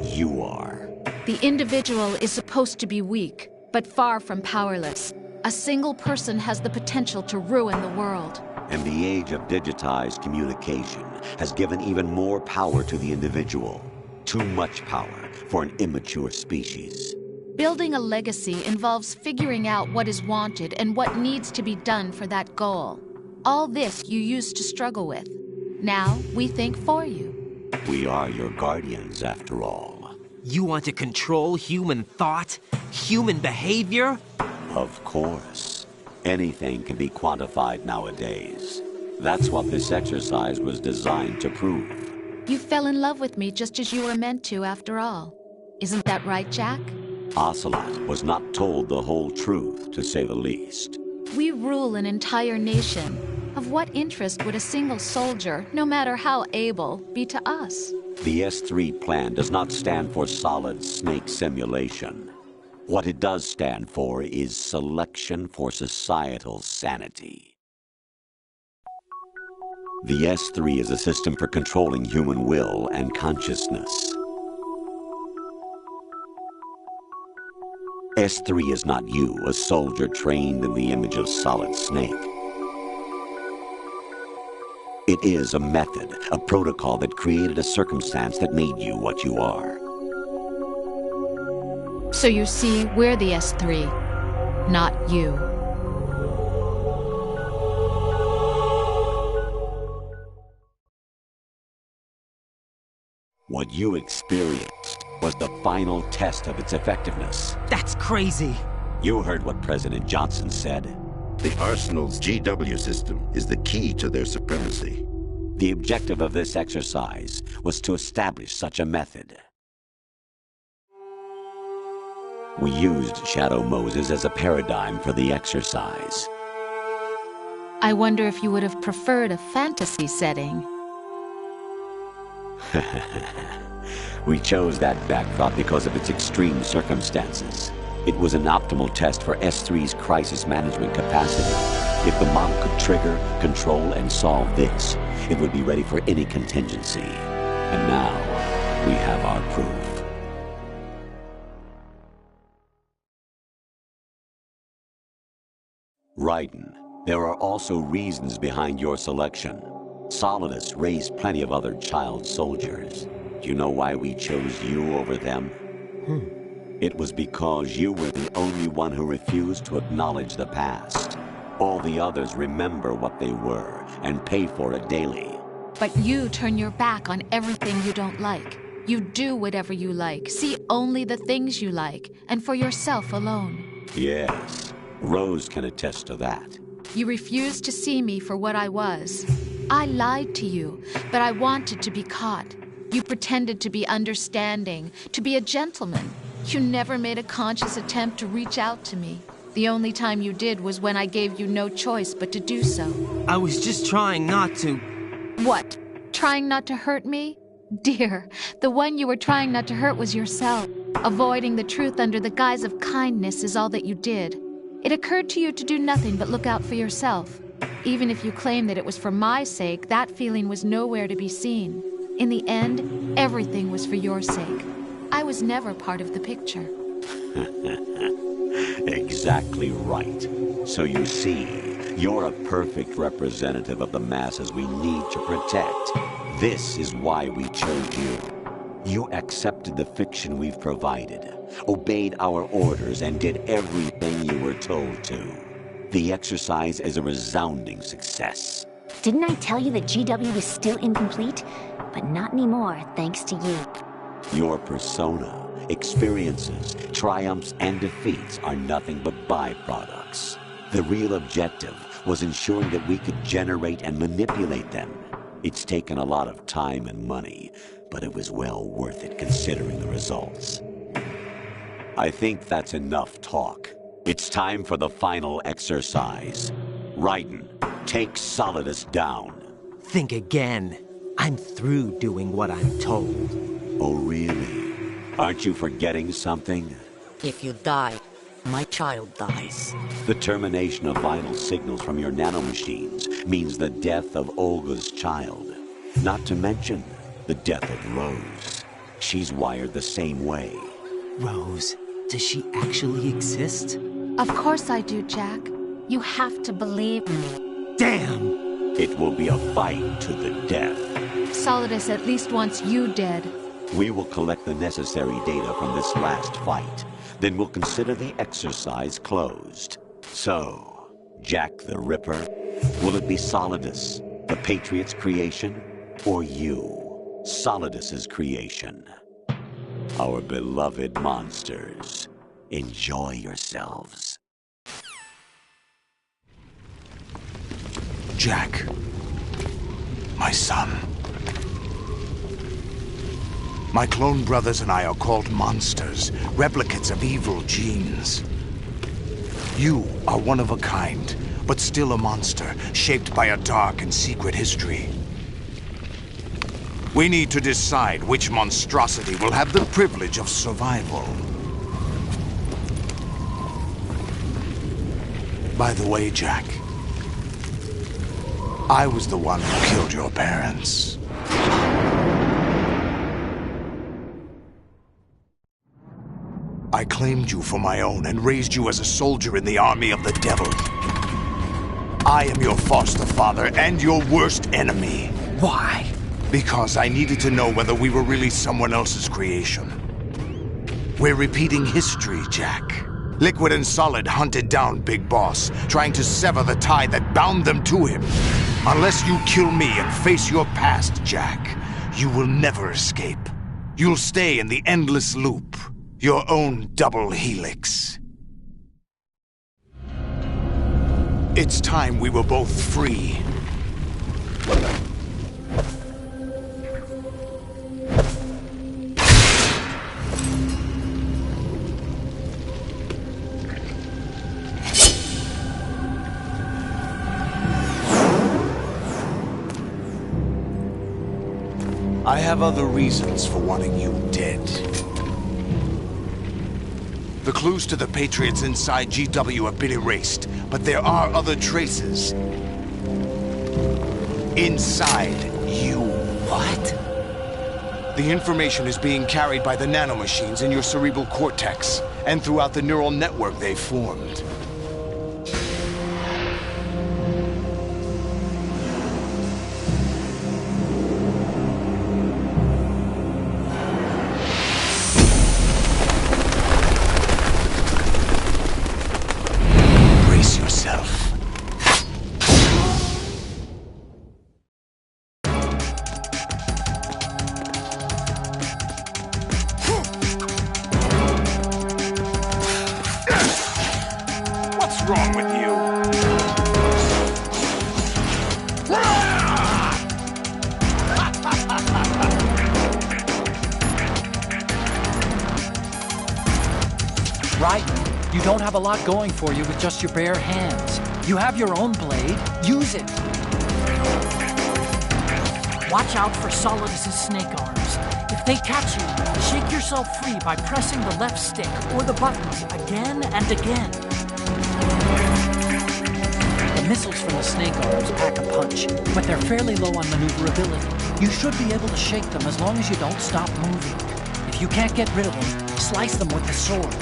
You are. The individual is supposed to be weak, but far from powerless. A single person has the potential to ruin the world. And the age of digitized communication has given even more power to the individual. Too much power for an immature species. Building a legacy involves figuring out what is wanted and what needs to be done for that goal. All this you used to struggle with. Now we think for you. We are your guardians, after all. You want to control human thought? Human behavior? Of course. Anything can be quantified nowadays. That's what this exercise was designed to prove. You fell in love with me just as you were meant to, after all. Isn't that right, Jack? Ocelot was not told the whole truth, to say the least. We rule an entire nation. Of what interest would a single soldier, no matter how able, be to us? The S3 plan does not stand for solid snake simulation. What it does stand for is selection for societal sanity. The S3 is a system for controlling human will and consciousness. S3 is not you, a soldier trained in the image of Solid Snake. It is a method, a protocol that created a circumstance that made you what you are. So you see, we're the S3, not you. What you experienced was the final test of its effectiveness. That's crazy. You heard what President Johnson said. The Arsenal's GW system is the key to their supremacy. The objective of this exercise was to establish such a method. We used Shadow Moses as a paradigm for the exercise. I wonder if you would have preferred a fantasy setting. We chose that backdrop because of its extreme circumstances. It was an optimal test for S3's crisis management capacity. If the model could trigger, control, and solve this, it would be ready for any contingency. And now, we have our proof. Raiden, there are also reasons behind your selection. Solidus raised plenty of other child soldiers. Do you know why we chose you over them? It was because you were the only one who refused to acknowledge the past. All the others remember what they were and pay for it daily. But you turn your back on everything you don't like. You do whatever you like, see only the things you like, and for yourself alone. Yes, Rose can attest to that. You refused to see me for what I was. I lied to you, but I wanted to be caught. You pretended to be understanding, to be a gentleman. You never made a conscious attempt to reach out to me. The only time you did was when I gave you no choice but to do so. I was just trying not to... What? Trying not to hurt me? Dear, the one you were trying not to hurt was yourself. Avoiding the truth under the guise of kindness is all that you did. It occurred to you to do nothing but look out for yourself. Even if you claim that it was for my sake, that feeling was nowhere to be seen. In the end, everything was for your sake. I was never part of the picture. Exactly right. So you see, you're a perfect representative of the masses we need to protect. This is why we chose you. You accepted the fiction we've provided, obeyed our orders, and did everything you were told to. The exercise is a resounding success. Didn't I tell you that GW was still incomplete? But not anymore, thanks to you. Your persona, experiences, triumphs, and defeats are nothing but byproducts. The real objective was ensuring that we could generate and manipulate them. It's taken a lot of time and money, but it was well worth it considering the results. I think that's enough talk. It's time for the final exercise. Raiden, take Solidus down. Think again. I'm through doing what I'm told. Oh, really? Aren't you forgetting something? If you die, my child dies. The termination of vital signals from your nanomachines means the death of Olga's child. Not to mention the death of Rose. She's wired the same way. Rose, does she actually exist? Of course I do, Jack. You have to believe me. Damn! It will be a fight to the death. Solidus at least wants you dead. We will collect the necessary data from this last fight. Then we'll consider the exercise closed. So, Jack the Ripper, will it be Solidus, the Patriot's creation, or you, Solidus's creation? Our beloved monsters, enjoy yourselves. Jack, my son. My clone brothers and I are called monsters, replicates of evil genes. You are one of a kind, but still a monster, shaped by a dark and secret history. We need to decide which monstrosity will have the privilege of survival. By the way, Jack, I was the one who killed your parents. I claimed you for my own and raised you as a soldier in the army of the devil. I am your foster father and your worst enemy. Why? Because I needed to know whether we were really someone else's creation. We're repeating history, Jack. Liquid and Solid hunted down Big Boss, trying to sever the tie that bound them to him. Unless you kill me and face your past, Jack, you will never escape. You'll stay in the endless loop, your own double helix. It's time we were both free. I have other reasons for wanting you dead. The clues to the Patriots inside GW have been erased, but there are other traces. Inside you. What? The information is being carried by the nanomachines in your cerebral cortex, and throughout the neural network they've formed. Wrong with you? Right. You don't have a lot going for you with just your bare hands. You have your own blade. Use it. Watch out for Solidus's snake arms. If they catch you, shake yourself free by pressing the left stick or the buttons again and again. The missiles from the snake arms pack a punch, but they're fairly low on maneuverability. You should be able to shake them as long as you don't stop moving. If you can't get rid of them, slice them with the sword.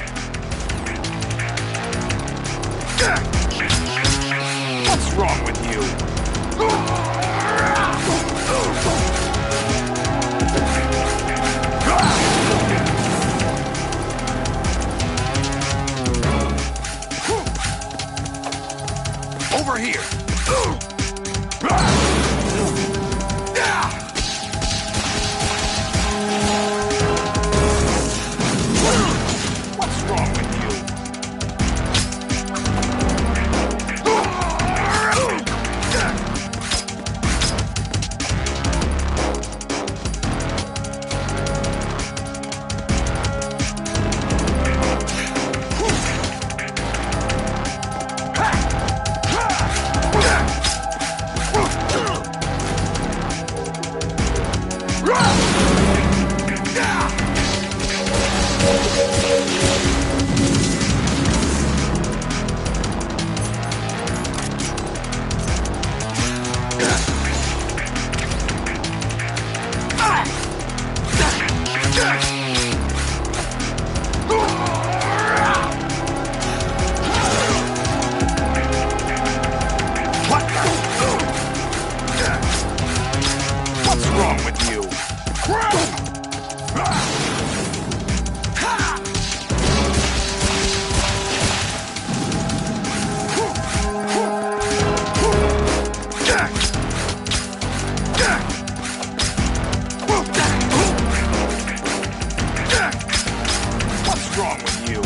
What's wrong with you? Over here! What's wrong with you? What's wrong with you? What's wrong with you?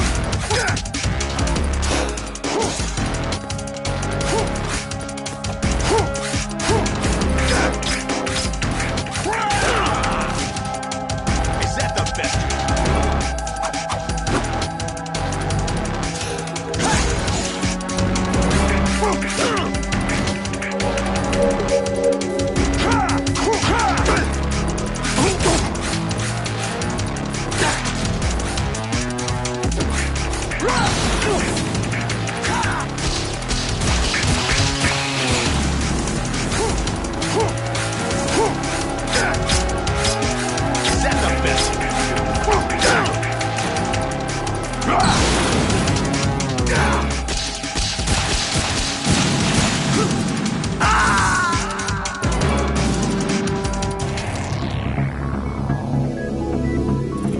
Is that the best?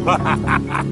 Ha ha ha ha!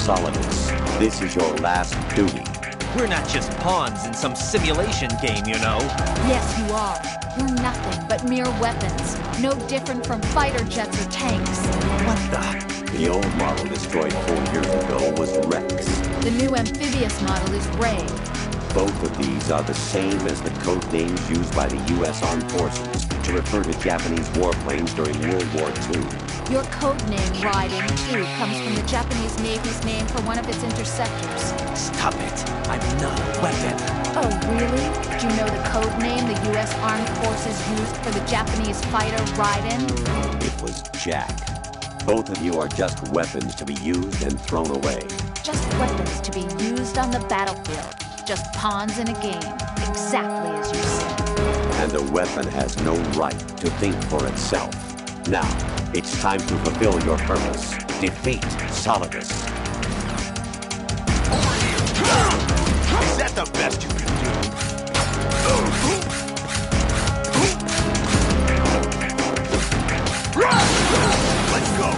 Solidus, this is your last duty. We're not just pawns in some simulation game, you know. Yes, you are. You're nothing but mere weapons. No different from fighter jets or tanks. What the? The old model destroyed 4 years ago was Rex. The new amphibious model is Ray. Both of these are the same as the code names used by the U.S. Armed Forces to refer to Japanese warplanes during World War II. Your code name, Raiden, too, comes from the Japanese Navy's name for one of its interceptors. Stop it. I'm not a weapon. Oh, really? Do you know the code name the U.S. Armed Forces used for the Japanese fighter Raiden? It was Jack. Both of you are just weapons to be used and thrown away. Just weapons to be used on the battlefield. Just pawns in a game. Exactly as you said. And a weapon has no right to think for itself. Now, it's time to fulfill your purpose. Defeat Solidus. Is that the best you can do? Let's go!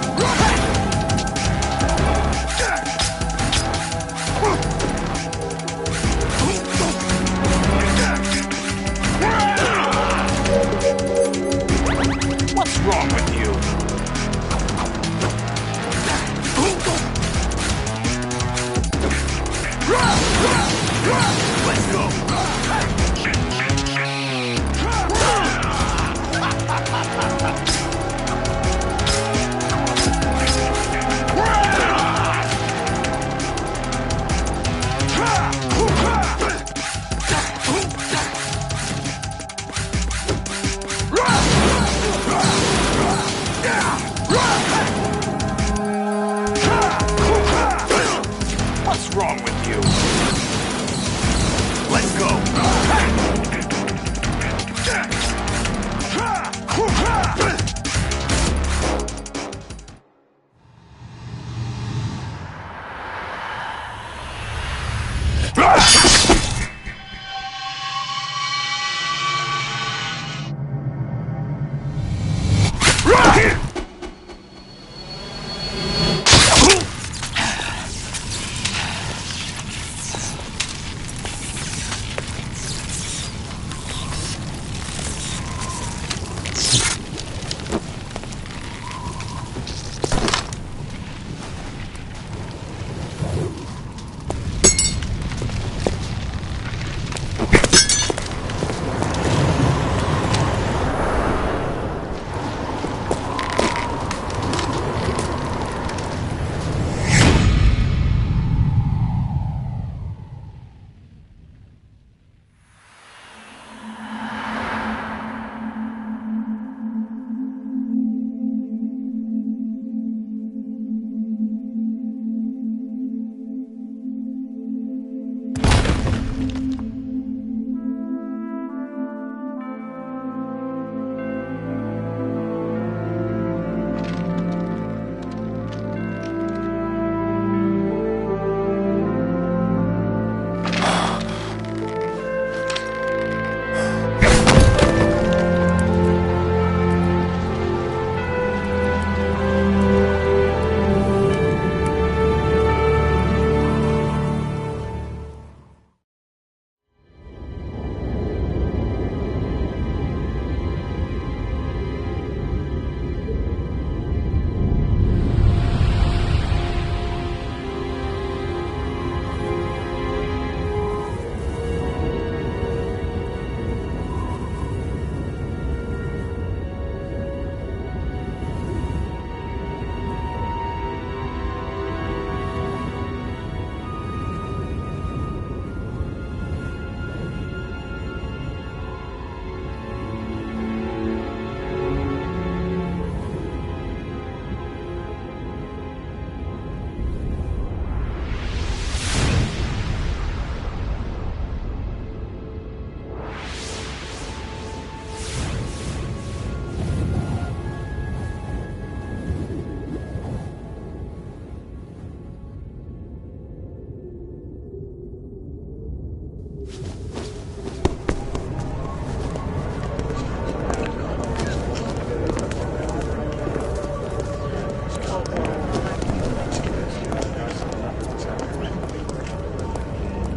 What's wrong with you? Let's go! What's wrong with you? Let's go!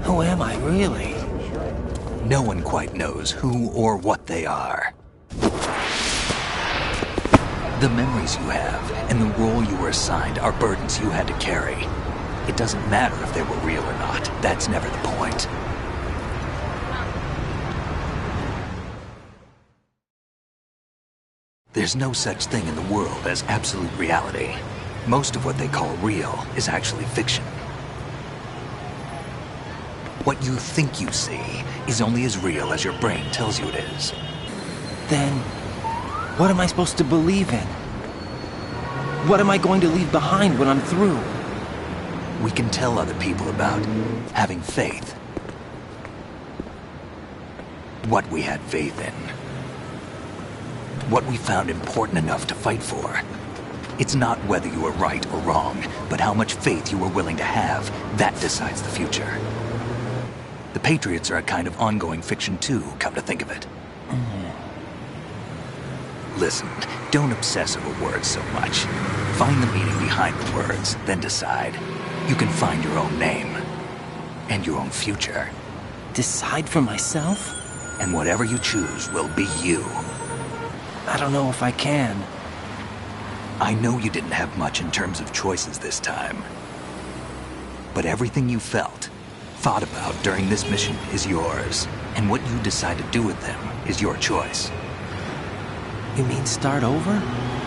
Who am I, really? No one quite knows who or what they are. The memories you have and the role you were assigned are burdens you had to carry. It doesn't matter if they were real or not. That's never the point. There's no such thing in the world as absolute reality. Most of what they call real is actually fiction. What you think you see is only as real as your brain tells you it is. Then, what am I supposed to believe in? What am I going to leave behind when I'm through? We can tell other people about having faith. What we had faith in. What we found important enough to fight for. It's not whether you were right or wrong, but how much faith you were willing to have. That decides the future. The Patriots are a kind of ongoing fiction too, come to think of it. Listen, don't obsess over words so much. Find the meaning behind the words, then decide. You can find your own name. And your own future. Decide for myself? And whatever you choose will be you. I don't know if I can. I know you didn't have much in terms of choices this time. But everything you felt, thought about during this mission is yours. And what you decide to do with them is your choice. You mean start over?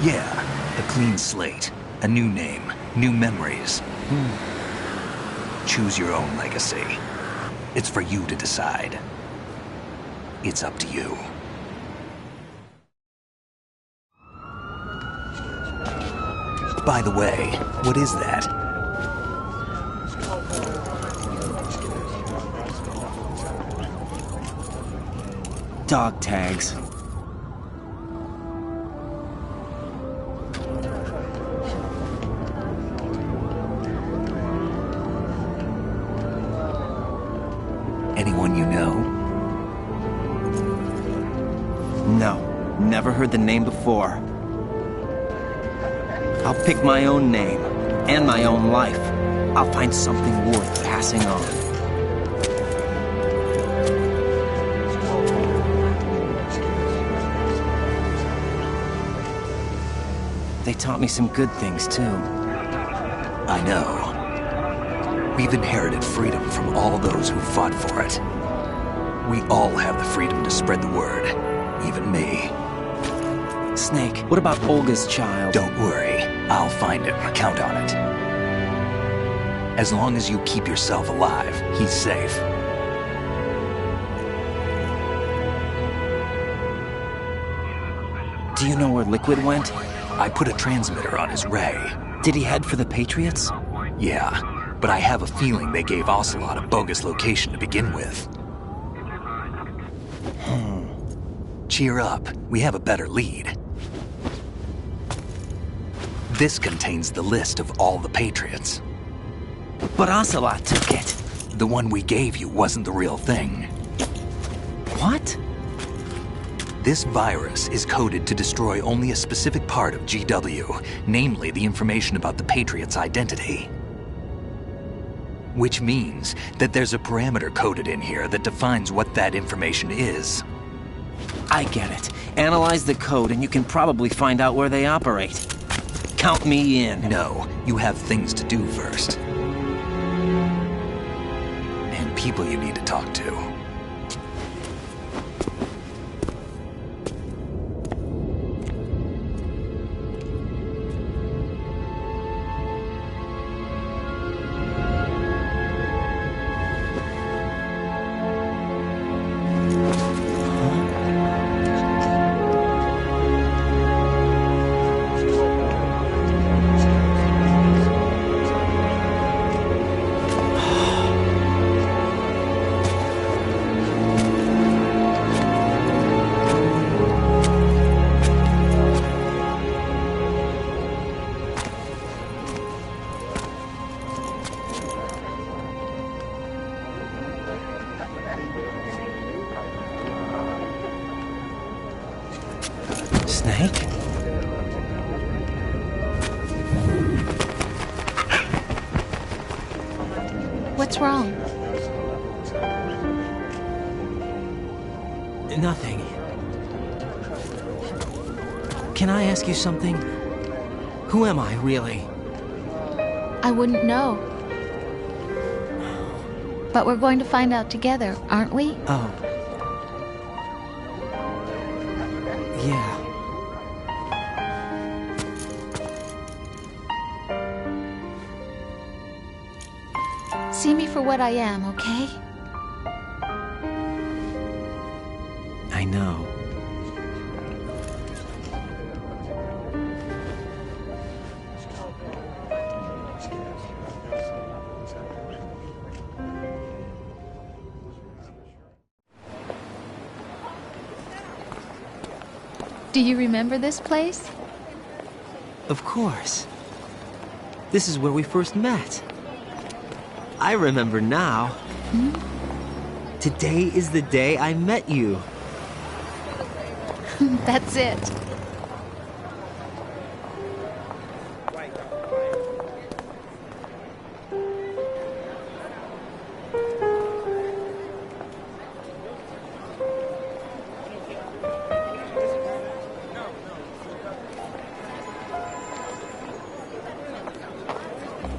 Yeah, a clean slate, a new name, new memories. Choose your own legacy. It's for you to decide. It's up to you. By the way, what is that? Dog tags. Anyone you know? No, never heard the name before. I'll pick my own name, and my own life. I'll find something worth passing on. They taught me some good things, too. I know. We've inherited freedom from all those who fought for it. We all have the freedom to spread the word, even me. Snake, what about Olga's child? Don't worry, I'll find him, count on it. As long as you keep yourself alive, he's safe. Do you know where Liquid went? I put a transmitter on his ray. Did he head for the Patriots? Yeah, but I have a feeling they gave Ocelot a bogus location to begin with. Cheer up, we have a better lead. This contains the list of all the Patriots. But Ocelot took it. The one we gave you wasn't the real thing. What? This virus is coded to destroy only a specific part of GW, namely the information about the Patriots' identity. Which means that there's a parameter coded in here that defines what that information is. I get it. Analyze the code and you can probably find out where they operate. Count me in. No, you have things to do first. And people you need to talk to. Snake? What's wrong? Nothing. Can I ask you something? Who am I, really? I wouldn't know. But we're going to find out together, aren't we? Oh. Yeah. See me for what I am, okay? I know. Do you remember this place? Of course. This is where we first met. I remember now. Today is the day I met you. That's it.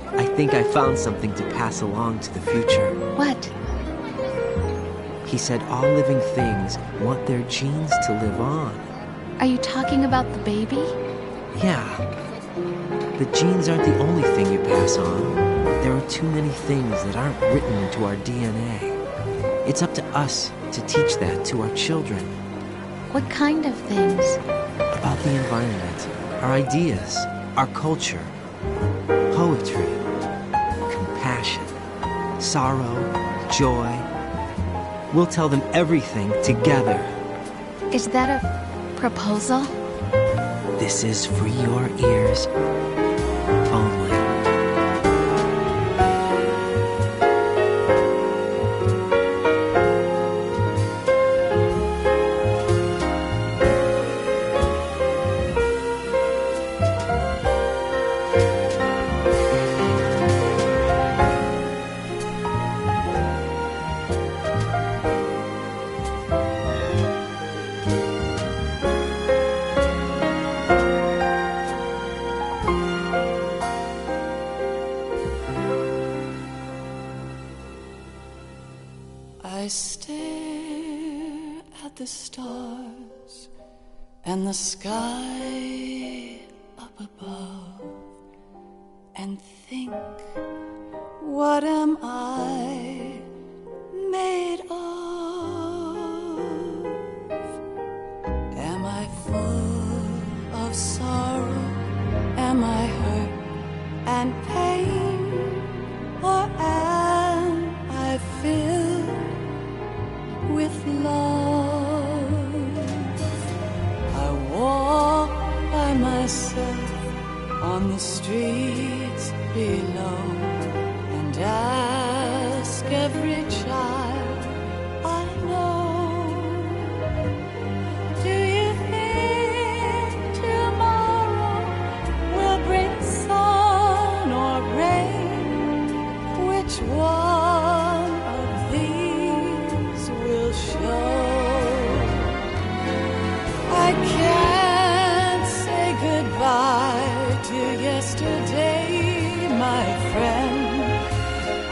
I think I found something to pass along to the future. What? He said all living things want their genes to live on. Are you talking about the baby? Yeah. The genes aren't the only thing you pass on. There are too many things that aren't written into our DNA. It's up to us to teach that to our children. What kind of things? About the environment, our ideas, our culture, poetry, compassion, sorrow, joy. We'll tell them everything together. Is that a proposal? This is for your ears only. I stare at the stars and the sky up above and think, what am I made of? Am I full of sorrow? Am I hurt and pain? Or am I filled with love? I walk by myself on the streets below and ask every child I know, do you think tomorrow will bring sun or rain? Which one of these will show? I can't say goodbye to yesterday, my friend. I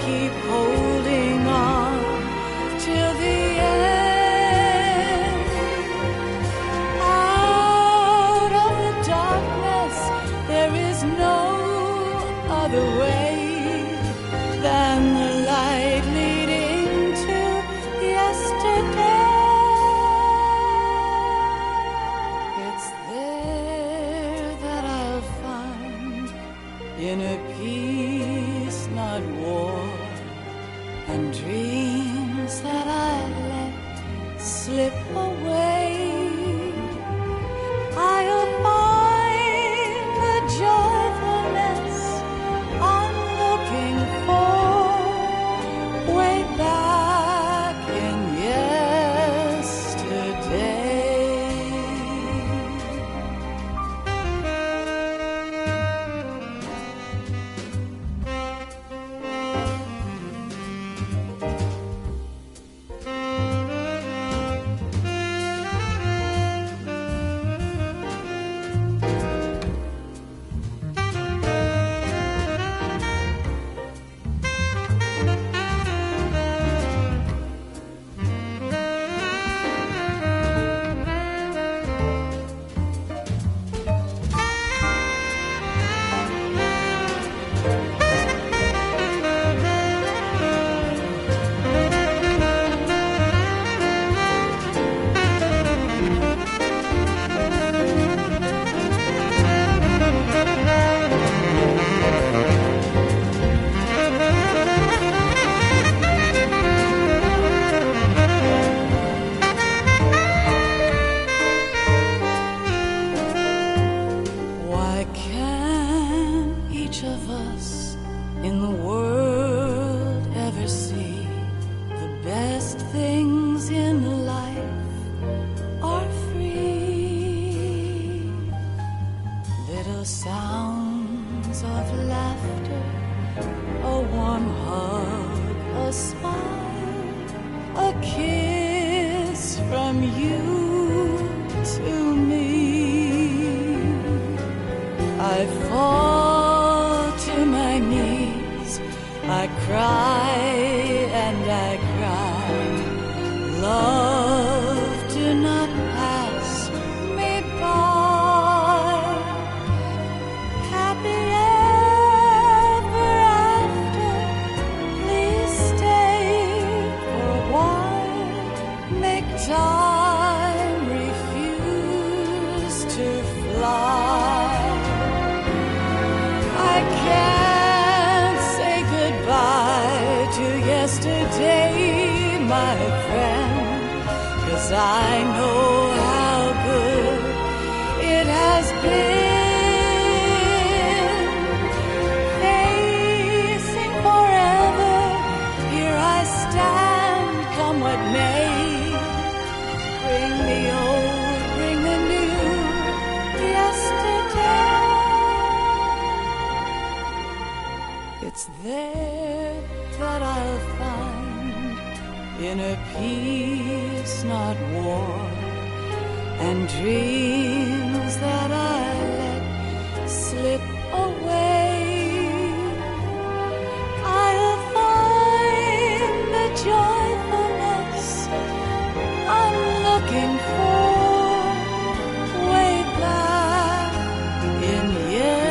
keep holding on till the end. Out of the darkness, there is no other way than the light leading to yesterday. It's there that I'll find inner peace, not war, and dreams that I let slip away. I'll find the joyfulness I'm looking for way back in yesterday. warm hug, a smile, a kiss from you to me. I fall to my knees, I cry and I cry. Love, do not pass me by. Happy ever after, please stay for a while. Make time refuse to fly. I can't say goodbye to yesterday, my friend, 'cause I know how good it has been. Facing forever, here I stand, come what may. Bring the old, bring the new, yesterday. It's there that I'll find inner peace, not war, and dreams that I let slip away. I'll find the joyfulness I'm looking for way back in yesterday.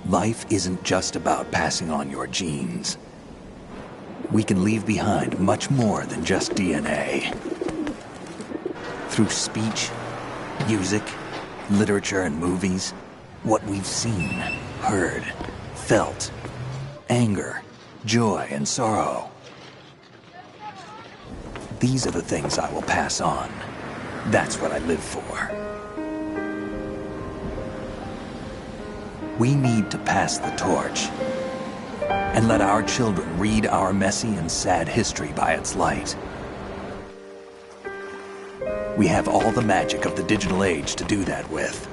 Life isn't just about passing on your genes. We can leave behind much more than just DNA. Through speech, music, literature, and movies, what we've seen, heard, felt, anger, joy, and sorrow. These are the things I will pass on. That's what I live for. We need to pass the torch and let our children read our messy and sad history by its light. We have all the magic of the digital age to do that with.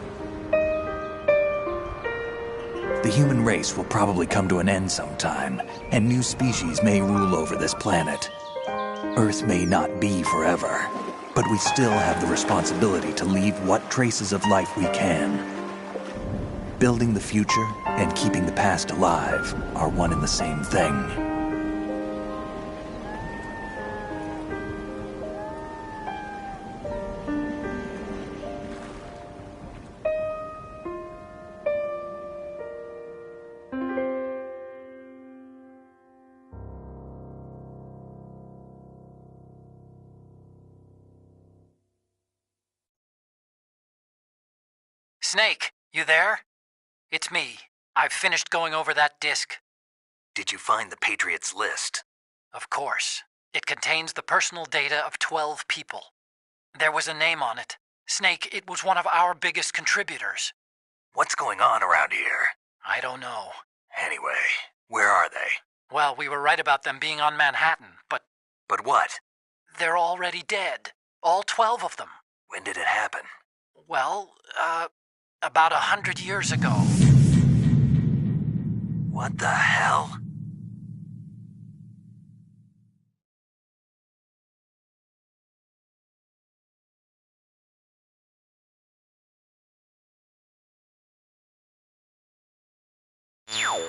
The human race will probably come to an end sometime, and new species may rule over this planet. Earth may not be forever, but we still have the responsibility to leave what traces of life we can. Building the future and keeping the past alive are one and the same thing. Snake, you there? It's me. I've finished going over that disk. Did you find the Patriots list? Of course. It contains the personal data of 12 people. There was a name on it. Snake, it was one of our biggest contributors. What's going on around here? I don't know. Anyway, where are they? Well, we were right about them being on Manhattan, but... But what? They're already dead. All 12 of them. When did it happen? Well, about 100 years ago. What the hell? You